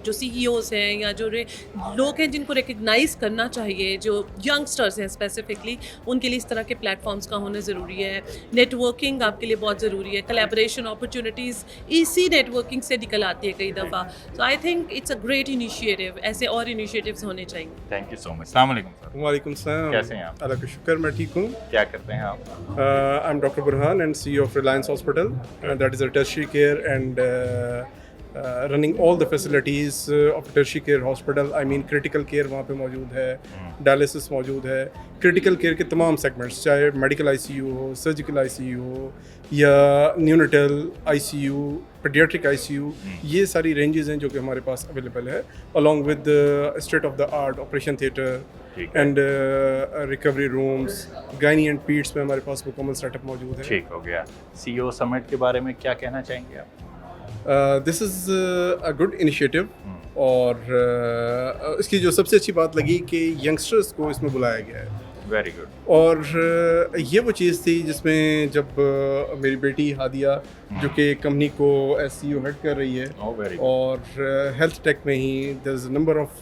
जो CEOs हैं या जो लोग हैं जिनको रिकग्नाइज करना चाहिए, जो यंगस्टर्स हैं स्पेसिफिकली, उनके लिए इस तरह के प्लेटफॉर्म्स का होना ज़रूरी है। नेटवर्किंग आपके लिए बहुत ज़रूरी है, कोलैबोरेशन अपॉर्चुनिटीज़ इसी नेटवर्किंग से निकल आती है कई दफ़ा। So I think it's a great initiative, ऐसे और इनिशिएटिव्स होने चाहिए। Thank you so much. अस्सलाम वालेकुम सर। वालेकुम सलाम। कैसे हैं आप? अल्लाह का शुक्र, मैं ठीक हूँ। क्या करते हैं आप? I'm Dr. Burhan and CEO of Reliance Hospital. That is a tertiary care and running all the facilities of tertiary care hospital. I mean critical care वहाँ पे मौजूद है, डायलिसिस मौजूद है, critical care के तमाम segments, चाहे medical ICU हो, surgical ICU हो या neonatal ICU, pediatric ICU, ये सारी ranges हैं जो कि हमारे पास available है, along with state of the art operation theatre and recovery rooms, gynae and पीड्स में हमारे पास मुकम्मल सेटअप मौजूद है। ठीक हो गया। CEO समिट के बारे में क्या कहना चाहेंगे आप? This is a good initiative और इसकी जो सबसे अच्छी बात लगी कि यंगस्टर्स को इसमें बुलाया गया है। Very good. और ये वो चीज़ थी जिसमें जब मेरी बेटी हादिया जो कि कंपनी को SEO हेड कर रही है और हेल्थ टेक में ही there is a number of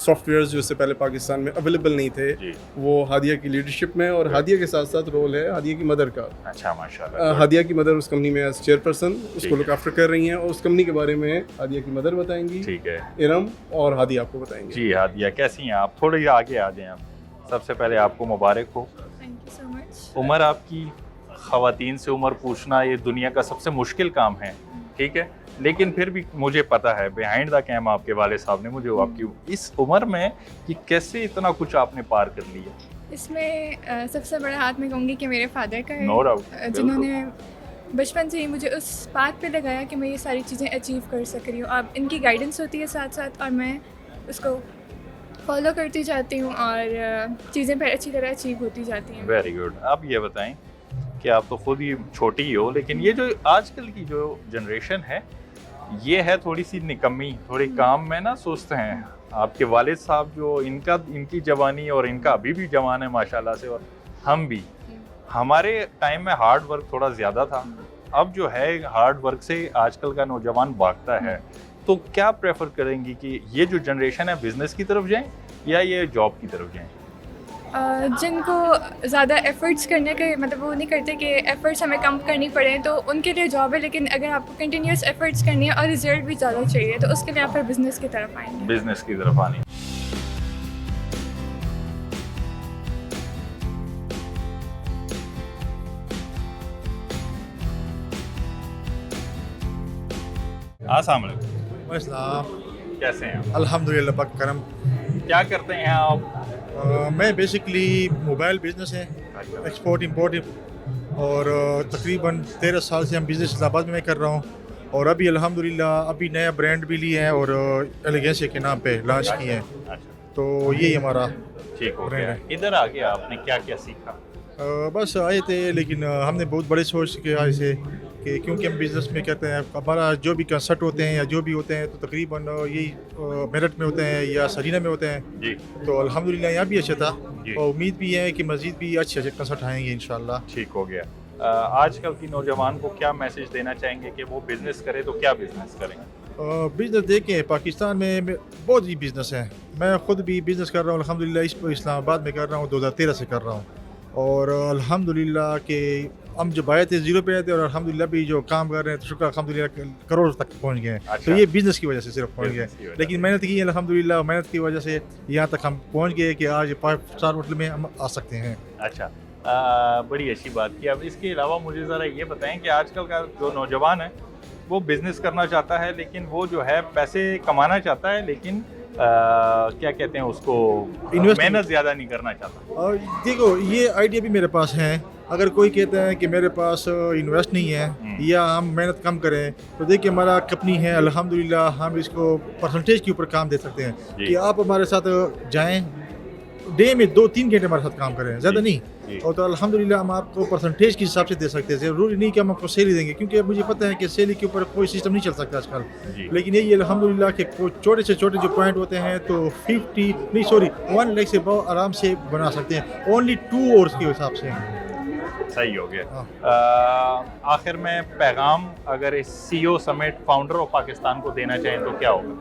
softwares जो इससे पहले पाकिस्तान में अवेलेबल नहीं थे, वो हादिया की लीडरशिप में और हादिया के साथ साथ रोल है हादिया की मदर का। अच्छा, माशाल्लाह। हादिया की मदर उस कंपनी में एज चेयरपर्सन उसको लुक आफ्टर कर रही हैं और उस कंपनी के बारे में हादिया की मदर बताएंगी। ठीक है। इरम और हादिया आपको बताएंगे। जी हादिया, कैसी हैं आप? थोड़ी आगे आ जाएं आप। सबसे पहले आपको मुबारक हो। Thank you so much. उम्र आपकी, ख़वातीन से उम्र पूछना ये दुनिया का सबसे मुश्किल काम है, ठीक है, लेकिन फिर भी मुझे पता है बिहाइंड द कैम आपके वाले साहब ने मुझे आपकी इस उम्र में कि कैसे इतना कुछ आपने पार कर लिया। इसमें सबसे बड़ा हाथ मैं कहूँगी कि मेरे फादर का है, नो डाउट, जिन्होंने बचपन से ही मुझे उस बात पे लगाया कि मैं ये सारी चीज़ें अचीव कर सक रही हूँ। अब इनकी गाइडेंस होती है साथ साथ और मैं उसको फॉलो करती जाती हूँ और चीज़ें फिर अच्छी तरह अचीव होती जाती हैं। Very good. आप ये बताएं कि आप तो खुद ही छोटी ही हो, लेकिन ये जो आजकल की जो जनरेशन है ये है थोड़ी सी निकम्मी, थोड़ी काम में ना सुस्त हैं। आपके वालिद साहब जो इनकी जवानी और इनका अभी भी जवान है माशाल्लाह से, और हम भी, हमारे टाइम में हार्ड वर्क थोड़ा ज़्यादा था, अब जो है हार्ड वर्क से आजकल का नौजवान भागता है। तो क्या प्रेफर करेंगी कि ये जो जनरेशन है बिज़नेस की तरफ जाएं या ये जॉब की तरफ जाएं? जिनको ज़्यादा एफ़र्ट्स करने के मतलब वो नहीं करते कि एफ़र्ट्स हमें कम करनी पड़े तो उनके लिए जॉब है, लेकिन अगर आपको कंटिन्यूस एफ़र्ट्स करनी है और रिजल्ट भी ज़्यादा चाहिए तो उसके लिए आप फिर बिज़नेस की तरफ आएंगे। बिज़नेस की तरफ आने। अस्सलाम वालेकुम। कैसे हैं आप? अल्हम्दुलिल्लाह पाक करम। क्या करते हैं आप? मैं बेसिकली मोबाइल बिजनेस है, एक्सपोर्ट इंपोर्ट, और तकरीबन 13 साल से हम बिज़नेस इस्लामाबाद में कर रहा हूँ और अभी अल्हम्दुलिल्लाह अभी नया ब्रांड भी लिया है और एलिगेंसी के नाम पे लॉन्च किए हैं। तो यही हमारा ठीक हो गया। इधर आके आपने क्या क्या सीखा? बस आए थे, लेकिन हमने बहुत बड़े सोच के आए से कि क्योंकि हम बिज़नेस में कहते हैं हमारा जो भी कंसर्ट होते हैं या जो भी होते हैं तो तकरीबन यही मेरठ में होते हैं या सरीना में होते हैं जी। तो अल्हम्दुलिल्लाह यहाँ भी अच्छा था और उम्मीद भी है कि मज़ीद भी अच्छे अच्छे कंसर्ट आएंगे इंशाल्लाह। ठीक हो गया। आजकल की नौजवान को क्या मैसेज देना चाहेंगे कि वो बिज़नेस करे तो क्या बिज़नेस करें? बिज़नेस देखें, पाकिस्तान में बहुत ही बिज़नेस है। मैं ख़ुद भी बिज़नेस कर रहा हूँ अल्हम्दुलिल्लाह, इस्लामाबाद में कर रहा हूँ, 2013 से कर रहा हूँ और अल्हम्दुलिल्लाह के हम जब आए थे 0 पे आए थे और अल्हम्दुलिल्लाह भी जो काम कर रहे हैं तो शुक्र अल्हम्दुलिल्लाह करोड़ तक पहुंच गए हैं। अच्छा। तो ये बिज़नेस की वजह से सिर्फ पहुंच गए, लेकिन मेहनत की अल्हम्दुलिल्लाह, मेहनत की वजह से यहाँ तक हम पहुंच गए कि आज 5 स्टार होटल में हम आ सकते हैं। अच्छा, बड़ी अच्छी बात की। अब इसके अलावा मुझे ज़रा ये बताएं कि आजकल का जो नौजवान है वो बिज़नेस करना चाहता है, लेकिन वो जो है पैसे कमाना चाहता है, लेकिन क्या कहते हैं उसको, मेहनत ज़्यादा नहीं करना चाहता। और देखो ये आइडिया भी मेरे पास है। अगर कोई कहता है कि मेरे पास इन्वेस्ट नहीं है या हम मेहनत कम करें, तो देखिए हमारा कंपनी है, अल्हम्दुलिल्लाह हम इसको परसेंटेज के ऊपर काम दे सकते हैं कि आप हमारे साथ जाएं, डे में 2-3 घंटे हमारे साथ काम करें, ज़्यादा नहीं। और तो अल्हम्दुलिल्लाह हम आपको परसेंटेज के हिसाब से दे सकते हैं। ज़रूरी नहीं कि हम आपको सैलरी देंगे, क्योंकि मुझे पता है कि सैलरी के ऊपर कोई सिस्टम नहीं चल सकता आजकल। लेकिन यही अल्हम्दुलिल्लाह के छोटे से छोटे जो पॉइंट होते हैं तो 1 लाख से बहुत आराम से बना सकते हैं, ओनली 2 आवर्स के हिसाब से। सही हो गया। आखिर में पैगाम अगर इस CEO summit founder of Pakistan को देना चाहें तो क्या होगा?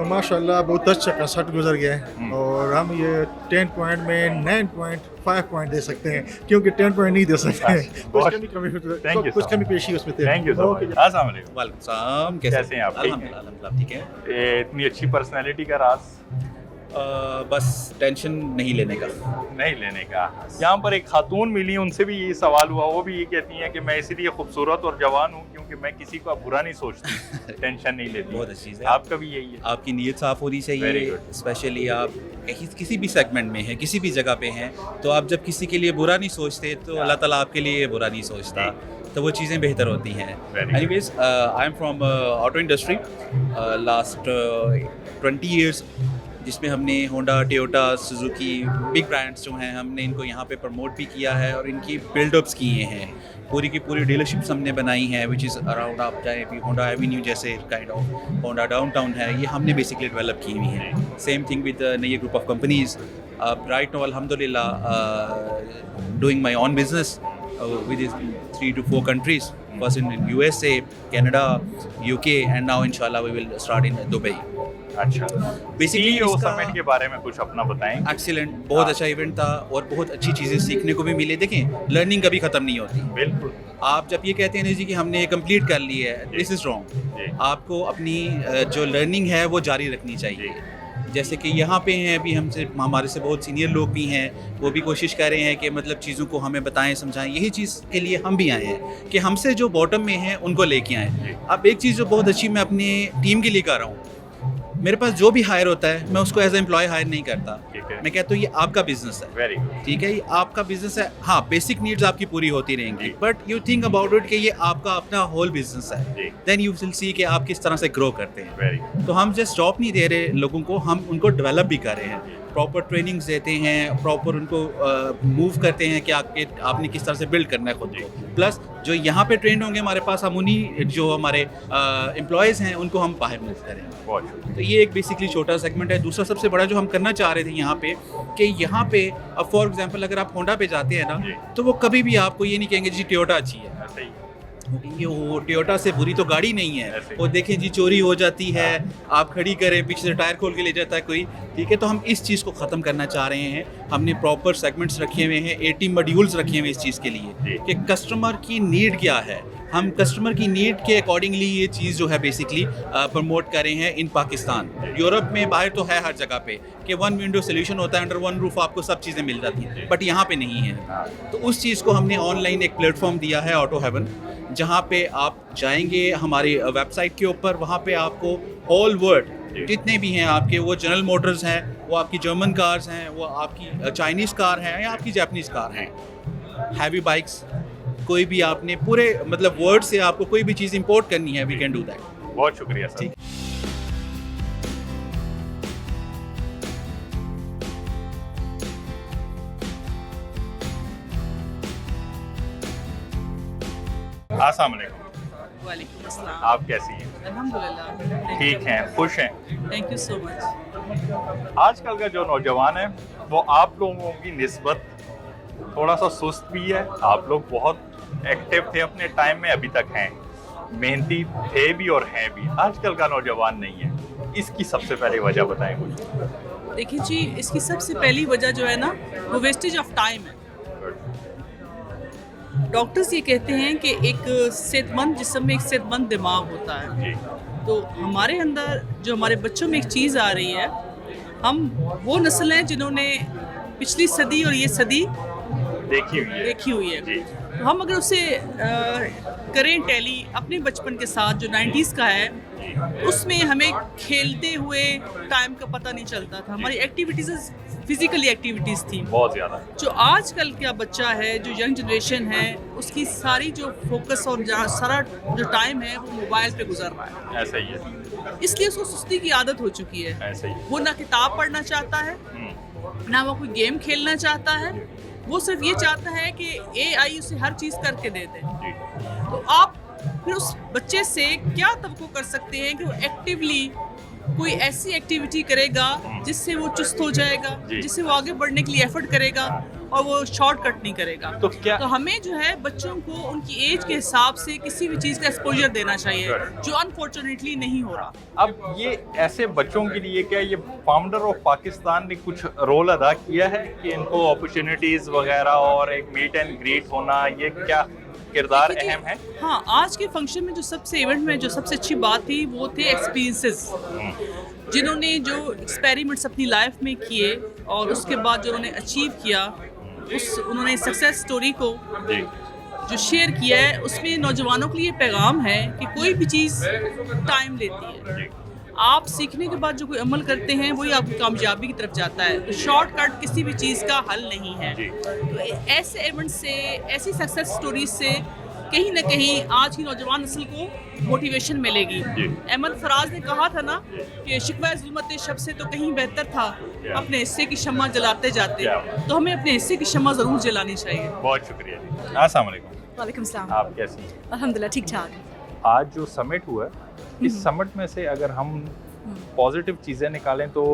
माशाल्लाह बहुत अच्छा कंसर्ट गुजर गया है और हम ये 10 पॉइंट में 9.5 पॉइंट दे सकते हैं, क्योंकि 10 पॉइंट नहीं दे सकते हैं। कुछ कमी पेशी उसमें थे। Thank you so much. अस्सलाम वालेकुम। वालेकुम सलाम। कैसे हैं आप? अल्हम्दुलिल्लाह ठीक है। इतनी अच्छी पर्सनैलिटी का राज? बस टेंशन नहीं लेने का। यहाँ पर एक खातून मिली, उनसे भी ये सवाल हुआ, वो भी ये कहती हैं कि मैं इसीलिए खूबसूरत और जवान हूँ क्योंकि मैं किसी का बुरा नहीं सोचती, टेंशन नहीं लेती। बहुत अच्छी चीज़ है। आपका भी यही है? आपकी नीयत साफ़ होनी चाहिए, स्पेशली आप किसी भी सेगमेंट में हैं, किसी भी जगह पे हैं, तो आप जब किसी के लिए बुरा नहीं सोचते तो अल्लाह ताला आपके लिए बुरा नहीं सोचता, तो वो चीज़ें बेहतर होती हैं। Anyways, I am from auto industry last 20 years, जिसमें हमने Honda, Toyota, Suzuki, big brands जो हैं हमने इनको यहाँ पे प्रमोट भी किया है और इनकी बिल्डअप्स किए हैं। पूरी की पूरी डीलरशिप्स हमने बनाई हैं, विच इज़ अराउंड आप चाहे भी होंडा एवेन्यू जैसे काइंड ऑफ होंडा डाउनटाउन है, ये हमने बेसिकली डेवलप की हुई हैं। सेम थिंग विद नई group of companies. Right now अल्हम्दुलिल्लाह doing my on business with 3 to 4 countries, first in USA, Canada, UK, and now inshallah we will start in Dubai. अच्छा, बेसिकली CEO समिट के बारे में कुछ अपना बताएं। एक्सीलेंट, बहुत अच्छा इवेंट था और बहुत अच्छी चीज़ें सीखने को भी मिले। देखें, लर्निंग कभी ख़त्म नहीं होती। बिल्कुल। आप जब ये कहते हैं जी कि हमने कंप्लीट कर ली है, दिस इज़ रॉन्ग। आपको अपनी जो लर्निंग है वो जारी रखनी चाहिए। जैसे कि यहाँ पे हैं अभी हमसे, हमारे से बहुत सीनियर लोग भी हैं, वो भी कोशिश कर रहे हैं कि मतलब चीज़ों को हमें बताएं, समझाएं। यही चीज़ के लिए हम भी आए हैं कि हमसे जो बॉटम में हैं उनको लेके आएँ। अब एक चीज़ जो बहुत अच्छी मैं अपनी टीम के लिए कर रहा हूँ, मेरे पास जो भी हायर होता है मैं उसको एज एम्प्लॉय हायर नहीं करता। मैं कहता हूँ ये आपका बिजनेस है, ठीक है, ये आपका बिजनेस है। हाँ, बेसिक नीड्स आपकी पूरी होती रहेंगी, but you think about it कि ये आपका अपना होल बिजनेस है, देन यू विल सी कि आप किस तरह से ग्रो करते हैं। तो हम जस्ट जॉब नहीं दे रहे लोगों को, हम उनको डेवलप भी कर रहे हैं, प्रॉपर ट्रेनिंग्स देते हैं, प्रॉपर उनको मूव करते हैं कि आपने किस तरह से बिल्ड करना है खुद को। प्लस जो यहाँ पे ट्रेंड होंगे हमारे पास, हम उन्हीं जो हमारे एम्प्लॉयज़ हैं उनको हम बाहर मूव करें। तो ये एक बेसिकली छोटा सेगमेंट है। दूसरा सबसे बड़ा जो हम करना चाह रहे थे यहाँ पे, कि यहाँ पे अब फॉर एग्जांपल अगर आप होंडा पे जाते हैं ना, तो वो कभी भी आपको ये नहीं कहेंगे जी टोयोटा अच्छी है, वो टोयोटा से बुरी तो गाड़ी नहीं है। वो देखें जी चोरी हो जाती है, आप खड़ी करें, पीछे से टायर खोल के ले जाता है कोई, ठीक है। तो हम इस चीज़ को ख़त्म करना चाह रहे हैं। हमने प्रॉपर सेगमेंट्स रखे हुए हैं, 80 मॉड्यूल्स रखे हुए हैं इस चीज़ के लिए कि कस्टमर की नीड क्या है, हम कस्टमर की नीड के अकॉर्डिंगली ये चीज़ जो है बेसिकली प्रमोट कर रहे हैं इन पाकिस्तान। यूरोप में बाहर तो है हर जगह पे कि 1 विंडो सोल्यूशन होता है, अंडर 1 रूफ आपको सब चीज़ें मिल जाती हैं, बट यहाँ पे नहीं है। तो उस चीज़ को हमने ऑनलाइन एक प्लेटफॉर्म दिया है, ऑटो हेवन, जहाँ पे आप जाएंगे हमारी वेबसाइट के ऊपर, वहाँ पे आपको ऑल वर्ल्ड जितने भी हैं आपके, वो जनरल मोटर्स हैं, वो आपकी जर्मन कार्स हैं, वो आपकी चाइनीज़ कार हैं या आपकी जापानीज़ कार हैं, हैवी बाइक्स, कोई भी आपने पूरे मतलब वर्ल्ड से आपको कोई भी चीज़ इंपोर्ट करनी है, वी कैन डू दैट। बहुत शुक्रिया सर। अस्सलाम वालेकुम। वालेकुम अस्सलाम। आप कैसी हैं? अल्हम्दुलिल्लाह ठीक हैं, खुश हैं? Thank you so much. आजकल का जो नौजवान है वो आप लोगों की निस्बत थोड़ा सा सुस्त भी है। आप लोग बहुत एक्टिव थे अपने टाइम में, अभी तक हैं, मेहनती थे भी और हैं भी। आजकल का नौजवान नहीं है, इसकी सबसे पहले वजह बताएं मुझे। देखिए जी, इसकी सबसे पहली वजह जो है ना, वो वेस्टेज ऑफ टाइम है। डॉक्टर्स ये कहते हैं कि एक सेहतमंद जिस्म में एक सेहतमंद दिमाग होता है। तो हमारे अंदर जो हमारे बच्चों में एक चीज़ आ रही है, हम वो नस्ल हैं जिन्होंने पिछली सदी और ये सदी देखी हुई है। तो हम अगर उसे करें टैली अपने बचपन के साथ जो 90s का है, उसमें हमें खेलते हुए टाइम का पता नहीं चलता था। हमारी एक्टिविटीज़ फिजिकली एक्टिविटीज़ थी बहुत ज़्यादा। जो आजकल का बच्चा है, जो यंग जनरेशन है, उसकी सारी जो फोकस और सारा जो टाइम है वो मोबाइल पे गुजर रहा है। ऐसा ही है। इसलिए उसको सुस्ती की आदत हो चुकी है। ऐसा ही। वो ना किताब पढ़ना चाहता है, ना वो कोई गेम खेलना चाहता है, वो सिर्फ ये चाहता है कि AI उसे हर चीज़ करके दे दे। तो आप फिर उस बच्चे से क्या तवक्को कर सकते हैं कि वो एक्टिवली कोई ऐसी एक्टिविटी करेगा जिससे वो चुस्त हो जाएगा, जिससे वो आगे बढ़ने के लिए एफर्ट करेगा और वो शॉर्टकट नहीं करेगा। तो हमें जो है बच्चों को उनकी एज के हिसाब से किसी भी चीज़ का एक्सपोजर देना चाहिए, जो अनफॉर्चुनेटली नहीं हो रहा। अब ये ऐसे बच्चों के लिए क्या ये फाउंडर ऑफ पाकिस्तान ने कुछ रोल अदा किया है कि इनको अपॉर्चुनिटीज़ वगैरह और एक मीट एंड ग्रीट होना, ये क्या किरदार अहम है? हाँ, आज के फंक्शन में जो सबसे इवेंट में जो सबसे अच्छी बात थी वो थे एक्सपीरियंसेस, जिन्होंने जो एक्सपेरिमेंट्स अपनी लाइफ में किए और उसके बाद जो उन्होंने अचीव किया, उन्होंने सक्सेस स्टोरी को जो शेयर किया है, उसमें नौजवानों के लिए पैगाम है कि कोई भी चीज़ टाइम लेती है। आप सीखने के बाद जो कोई अमल करते हैं वही आपकी कामयाबी की तरफ जाता है। तो शॉर्टकट किसी भी चीज़ का हल नहीं है। तो ऐसे इवेंट से, ऐसी सक्सेस स्टोरीज से कहीं ना कहीं आज की नौजवान नस्ल को मोटिवेशन मिलेगी। अहमद फराज ने कहा था ना कि शिकवा ज़ुल्मत शब से तो कहीं बेहतर था अपने हिस्से की शम्मा जलाते जाते, तो हमें अपने हिस्से की शम्मा ज़रूर जलानी चाहिए। बहुत शुक्रिया जी। अस्सलाम वालेकुम। वालेकुम सलाम। आप कैसी हैं? अल्हम्दुलिल्लाह ठीक ठाक। आज जो समिट हुआ है, इस समिट में से अगर हम पॉजिटिव चीज़ें निकालें तो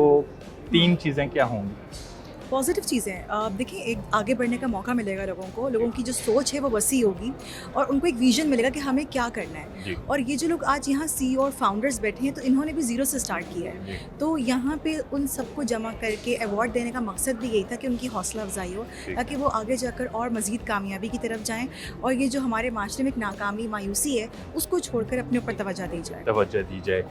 3 चीज़ें क्या होंगी? पॉजिटिव चीज़ें देखिए, एक आगे बढ़ने का मौका मिलेगा लोगों की जो सोच है वो वसी होगी और उनको एक विजन मिलेगा कि हमें क्या करना है। और ये जो लोग आज यहाँ CEO और फाउंडर्स बैठे हैं, तो इन्होंने भी ज़ीरो से स्टार्ट किया है। तो यहाँ पे उन सबको जमा करके अवार्ड देने का मकसद भी यही था कि उनकी हौसला अफजाई हो, ताकि वो आगे जाकर और मज़ीद कामयाबी की तरफ जाएँ और ये जो हमारे माशरे में एक नाकामी, मायूसी है, उसको छोड़कर अपने ऊपर तवज्जो दी जाए।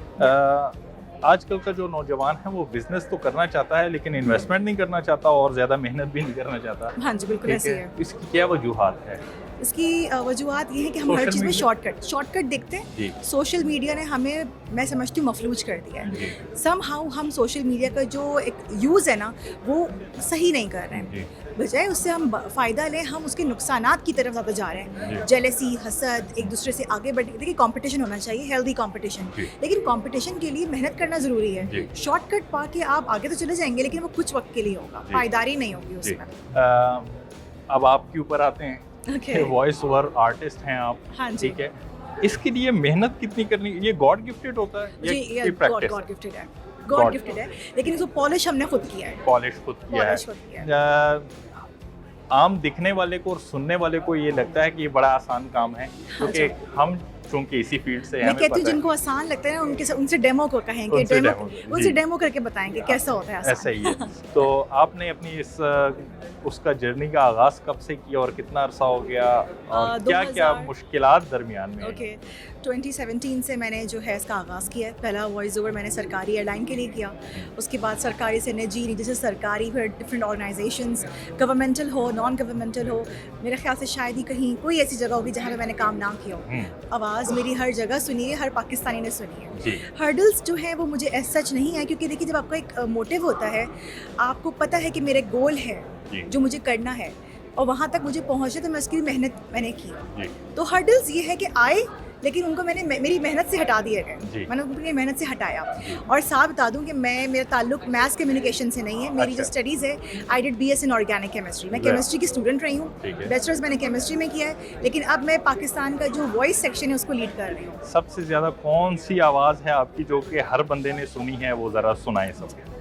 आजकल का जो नौजवान है वो बिजनेस तो करना चाहता है लेकिन इन्वेस्टमेंट नहीं करना चाहता और ज़्यादा मेहनत भी नहीं करना चाहता। हाँ जी, बिल्कुल ऐसे है। इसकी क्या वजूहात है? इसकी वजूहत ये है कि हम हर चीज़ में शॉर्टकट देखते हैं। सोशल मीडिया ने हमें, मैं समझती हूँ, मफलूज कर दिया है। समहाउ हम सोशल मीडिया का जो एक यूज़ है ना, वो सही नहीं कर रहे हैं। बजाय उससे हम फ़ायदा लें, हम उसके नुकसानात की तरफ ज़्यादा जा रहे हैं। जेलसी, हसद, एक दूसरे से आगे बढ़ने, देखिए कंपटीशन होना चाहिए, हेल्दी कंपटीशन, लेकिन कंपटीशन के लिए मेहनत करना ज़रूरी है। शॉर्टकट पा के आप आगे तो चले जाएंगे, लेकिन वो कुछ वक्त के लिए होगा, पायदारी नहीं होगी उसमें। अब आपके ऊपर आते हैं, वॉइस ओवर आर्टिस्ट हैं आप। हाँ जी। ठीक है, इसके लिए मेहनत कितनी करनी, ये गॉड गिफ्टेड होता है? जी, ये गॉड गिफ्टेड है, लेकिन इसको पॉलिश हमने खुद किया है। पॉलिश खुद किया है। आम दिखने वाले को और सुनने वाले को ये लगता है कि ये बड़ा आसान काम है, क्योंकि हम चूंकि इसी फील्ड से मैं कहती हूँ जिनको आसान लगता है उनसे डेमो को कहेंगे, उनसे डेमो करके बताएंगे कैसा होता है। ऐसा ही है। तो आपने अपनी इस उसका जर्नी का आगाज़ कब से किया और कितना अरसा हो गया और क्या क्या मुश्किलात दरमियान में? 2017 से मैंने जो है इसका आगाज़ किया है। पहला वॉइस ओवर मैंने सरकारी एयरलाइन के लिए किया, उसके बाद सरकारी से निजी, निजी से सरकारी, फिर डिफरेंट ऑर्गेनाइजेशंस, गवर्नमेंटल हो, नॉन गवर्नमेंटल हो। मेरे ख्याल से शायद ही कहीं कोई ऐसी जगह होगी जहाँ पे मैंने काम ना किया हो। आवाज़ मेरी हर जगह सुनी है, हर पाकिस्तानी ने सुनी है। हर्डल्स जो है वो मुझे एज सच नहीं है, क्योंकि देखिए जब आपका एक मोटिव होता है, आपको पता है कि मेरे गोल है जो मुझे करना है और वहाँ तक मुझे पहुँचे, तो मैं उसकी मेहनत मैंने की। तो हर्डल्स ये है कि आए, लेकिन उनको मैंने मेरी मेहनत से हटा दिया गया, मैंने उनकी मेहनत से हटाया। और साथ बता दूं कि मेरा ताल्लुक मैथ्स कम्युनिकेशन से नहीं है। मेरी जो स्टडीज़ है, I did BS in organic chemistry. मैं केमिस्ट्री की स्टूडेंट रही हूँ, बैचलर्स मैंने केमिस्ट्री में किया है, लेकिन अब मैं पाकिस्तान का जो वॉइस सेक्शन है उसको लीड कर रही हूँ। सबसे ज़्यादा कौन सी आवाज़ है आपकी जो कि हर बंदे ने सुनी है, वो ज़रा सुनाए सबके?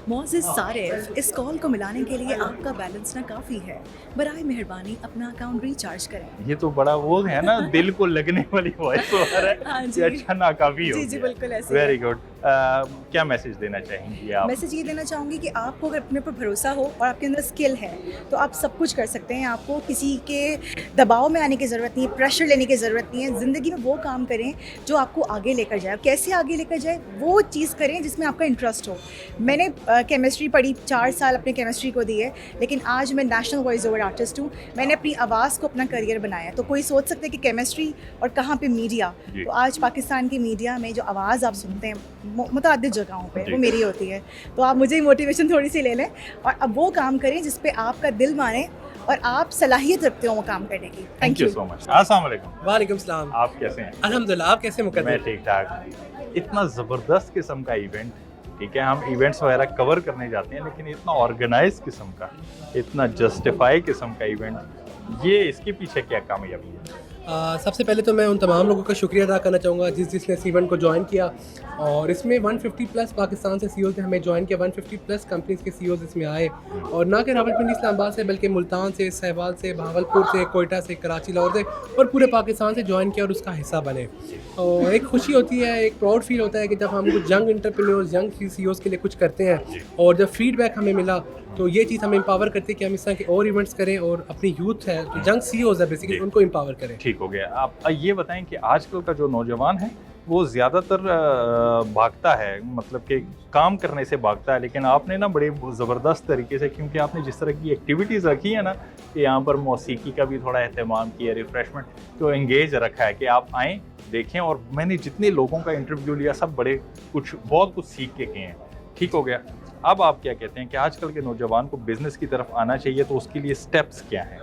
मोअज़्ज़िज़ सारिफ, इस कॉल को मिलाने के लिए आपका बैलेंस ना काफ़ी है, बराए मेहरबानी अपना अकाउंट रिचार्ज करें। ये तो बड़ा वो है ना, दिल को लगने वाली वॉइस ओवर है। हाँ जी। अच्छा, नाकाफी हो। जी बिल्कुल ऐसे। Very good. क्या मैसेज देना चाहेंगी आप? मैसेज ये देना चाहूँगी कि आपको अगर अपने पर भरोसा हो और आपके अंदर स्किल है तो आप सब कुछ कर सकते हैं। आपको किसी के दबाव में आने की ज़रूरत नहीं है, प्रेशर लेने की ज़रूरत नहीं है। ज़िंदगी में वो काम करें जो आपको आगे लेकर जाए। कैसे आगे लेकर जाए? वो चीज़ करें जिसमें आपका इंटरेस्ट हो। मैंने केमिस्ट्री पढ़ी, 4 साल अपने केमिस्ट्री को दिए, लेकिन आज मैं नेशनल वॉइस ओवर आर्टिस्ट हूँ। मैंने अपनी आवाज़ को अपना करियर बनाया। तो कोई सोच सकते हैं कि केमिस्ट्री और कहाँ पे मीडिया, तो आज पाकिस्तान की मीडिया में जो आवाज़ आप सुनते हैं मुतअद्दिद जगहों पे, वो मेरी होती है। तो आप मुझे मोटिवेशन थोड़ी सी ले लें और अब वो काम करें जिस पे आपका दिल माने और आप सलाहियत रखते हो वो काम करने की। Thank you so much. अस्सलाम वालेकुम। वालेकुम सलाम। आप कैसे हैं? अल्हम्दुलिल्लाह, आप कैसे मुकद्दर? मैं ठीक ठाक। इतना ज़बरदस्त किस्म का इवेंट, ठीक है, हम इवेंट्स वगैरह कवर करने जाते हैं, लेकिन इतना ऑर्गेनाइज किस्म का, इतना जस्टिफाई किस्म का इवेंट, ये इसके पीछे क्या कामयाबी है? सबसे पहले तो मैं उन तमाम लोगों का शुक्रिया अदा करना चाहूँगा जिसने इस इवेंट को ज्वाइन किया। और इसमें 150 प्लस पाकिस्तान से सीईओज़ ने हमें ज्वाइन किया। 150 प्लस कंपनीज़ के सीईओज़ इसमें आए, और ना कि रावलपिंडी इस्लामाबाद से, बल्कि मुल्तान से, सहवाल से, भावलपुर से, कोयटा से, कराची, लाहौर से और पूरे पाकिस्तान से ज्वाइन किया और उसका हिस्सा बने। और एक खुशी होती है, एक प्राउड फील होता है कि जब हम कुछ यंग एंटरप्रेन्योर्स, यंग सीईओज़ के लिए कुछ करते हैं और जब फीडबैक हमें मिला तो ये चीज़ हमें एम्पावर करती है कि हम इस तरह के और इवेंट्स करें और अपनी यूथ है, जो यंग सीईओज़ है बेसिकली, उनको एम्पावर करें। ठीक हो गया। आप ये बताएं कि आजकल का जो नौजवान है वो ज़्यादातर भागता है, मतलब कि काम करने से भागता है, लेकिन आपने ना बड़े ज़बरदस्त तरीके से, क्योंकि आपने जिस तरह की एक्टिविटीज़ रखी है ना, कि यहाँ पर मौसीकी का भी थोड़ा एहतमाम किया, रिफ़्रेशमेंट, तो एंगेज रखा है कि आप आएँ, देखें। और मैंने जितने लोगों का इंटरव्यू लिया सब बड़े बहुत कुछ सीख के गए हैं। ठीक हो गया। अब आप क्या कहते हैं कि आजकल के नौजवान को बिज़नेस की तरफ आना चाहिए, तो उसके लिए स्टेप्स क्या हैं?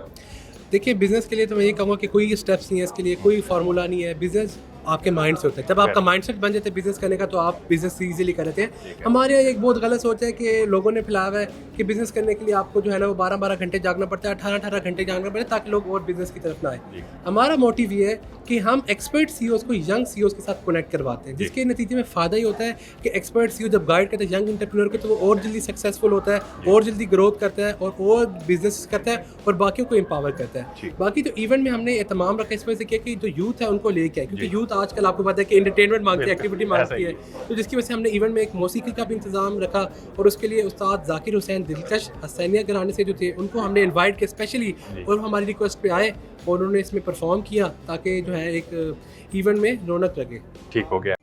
देखिए, बिज़नेस के लिए तो मैं ये कहूँगा कि कोई स्टेप्स नहीं है, इसके लिए कोई फार्मूला नहीं है। बिज़नेस आपके माइंड से होता है। जब आपका माइंडसेट बन जाता है बिज़नेस करने का, तो आप बिज़नेस ईजिली कर लेते हैं। हमारे यहाँ एक बहुत गलत सोच है कि लोगों ने फैलाया है कि बिज़नेस करने के लिए आपको जो है ना वो 12-12 घंटे जागना पड़ता है, 18-18 घंटे जागना पड़ता है, ताकि लोग और बिज़नेस की तरफ ना आए। हमारा मोटिव ये है कि हम एक्सपर्ट सीईओज़ को यंग सीईओज़ के साथ कनेक्ट करवाते हैं, जिसके नतीजे में फ़ायदा ही होता है कि एक्सपर्ट सीईओ जब गाइड करते हैं यंग एंटरप्रेन्योर को, तो वो और जल्दी सक्सेसफुल होता है, और जल्दी ग्रोथ करता है, और बिज़नेस करता है और बाकियों को एम्पावर करता है। बाकी तो इवेंट में हमने एहतमाम रखा इस वजह से किया कि जो यूथ है उनको लेके आए, क्योंकि यूथ आजकल आपको पता है कि एंटरटेनमेंट मांगती है, एक्टिविटी मांगती है, तो जिसकी वजह से हमने इवेंट में एक मौसीकी का भी इंतजाम रखा। और उसके लिए उस्ताद जाकिर हुसैन दिलकश हसैनिया घराने से जो थे, उनको हमने इनवाइट किया स्पेशली, और हमारी रिक्वेस्ट पे आए और उन्होंने इसमें परफॉर्म किया, ताकि जो है एक इवेंट में रौनक लगे। ठीक हो गया।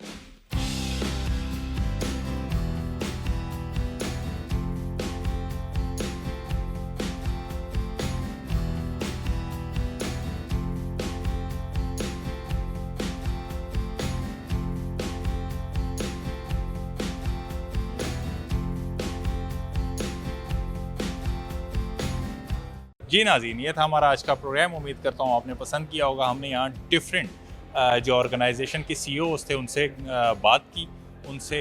जी नाज़रीन, ये था हमारा आज का प्रोग्राम। उम्मीद करता हूँ आपने पसंद किया होगा। हमने यहाँ डिफरेंट जो ऑर्गेनाइजेशन के सीईओज़ थे उनसे बात की, उनसे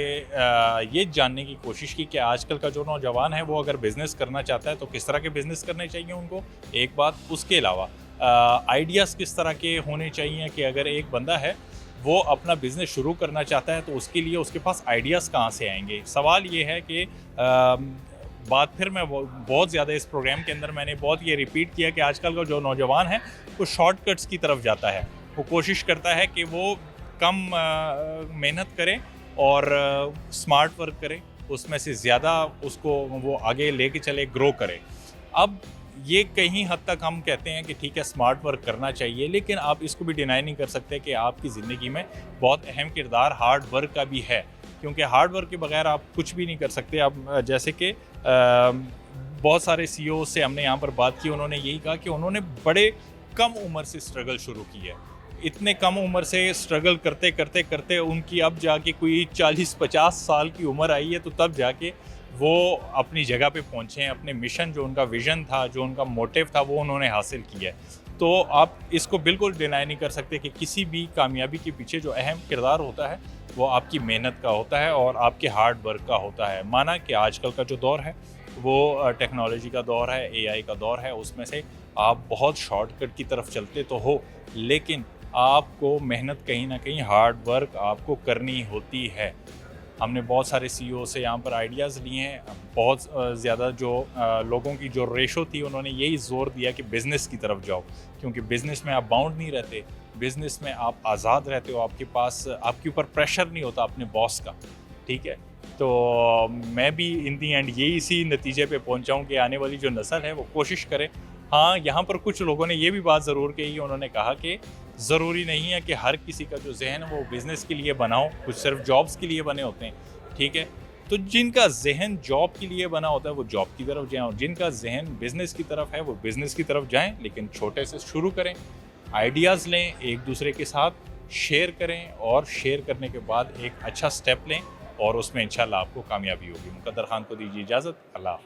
ये जानने की कोशिश की कि आजकल का जो नौजवान है वो अगर बिज़नेस करना चाहता है तो किस तरह के बिज़नेस करने चाहिए उनको, एक बात। उसके अलावा आइडियाज़ किस तरह के होने चाहिए कि अगर एक बंदा है वो अपना बिज़नेस शुरू करना चाहता है तो उसके लिए उसके पास आइडियाज़ कहाँ से आएंगे। सवाल ये है कि बात फिर मैं बहुत ज़्यादा इस प्रोग्राम के अंदर मैंने बहुत ये रिपीट किया कि आजकल का जो नौजवान है वो शॉर्टकट्स की तरफ जाता है। वो कोशिश करता है कि वो कम मेहनत करे और स्मार्ट वर्क करे, उसमें से ज़्यादा उसको वो आगे लेके चले, ग्रो करे। अब ये कहीं हद तक हम कहते हैं कि ठीक है स्मार्ट वर्क करना चाहिए, लेकिन आप इसको भी डिनाई नहीं कर सकते कि आपकी ज़िंदगी में बहुत अहम किरदार हार्ड वर्क का भी है, क्योंकि हार्ड वर्क के बगैर आप कुछ भी नहीं कर सकते। आप जैसे कि बहुत सारे सीईओ से हमने यहाँ पर बात की, उन्होंने यही कहा कि उन्होंने बड़े कम उम्र से स्ट्रगल शुरू की है। इतने कम उम्र से स्ट्रगल करते करते करते उनकी अब जाके कोई 40-50 साल की उम्र आई है, तो तब जाके वो अपनी जगह पे पहुँचे हैं। अपने मिशन, जो उनका विज़न था, जो उनका मोटिव था, वो उन्होंने हासिल किया है। तो आप इसको बिल्कुल डिनाई नहीं कर सकते कि किसी भी कामयाबी के पीछे जो अहम किरदार होता है वो आपकी मेहनत का होता है और आपके हार्ड वर्क का होता है। माना कि आजकल का जो दौर है वो टेक्नोलॉजी का दौर है, एआई का दौर है, उसमें से आप बहुत शॉर्टकट की तरफ चलते तो हो, लेकिन आपको मेहनत कहीं ना कहीं हार्ड वर्क आपको करनी होती है। हमने बहुत सारे सीईओ से यहाँ पर आइडियाज़ लिए हैं। बहुत ज़्यादा जो लोगों की जो रेशो थी, उन्होंने यही ज़ोर दिया कि बिज़नेस की तरफ जाओ, क्योंकि बिज़नेस में आप बाउंड नहीं रहते, बिज़नेस में आप आज़ाद रहते हो, आपके पास आपके ऊपर प्रेशर नहीं होता अपने बॉस का। ठीक है। तो मैं भी इन दी एंड यही इसी नतीजे पे पहुंचा हूं कि आने वाली जो नस्ल है वो कोशिश करे। हाँ, यहाँ पर कुछ लोगों ने ये भी बात ज़रूर कही, उन्होंने कहा कि ज़रूरी नहीं है कि हर किसी का जो जहन है वो बिज़नेस के लिए बना हो, कुछ सिर्फ जॉब्स के लिए बने होते हैं, ठीक है। तो जिनका जहन जॉब के लिए बना होता है वो जॉब की तरफ जाएं, और जिनका जहन बिज़नेस की तरफ है वो बिज़नेस की तरफ जाएं, लेकिन छोटे से शुरू करें, आइडियाज़ लें, एक दूसरे के साथ शेयर करें, और शेयर करने के बाद एक अच्छा स्टेप लें, और उसमें इंशाल्लाह आपको कामयाबी होगी। मुकद्दर खान को दीजिए इजाज़त। अल्लाह हाफ़िज़।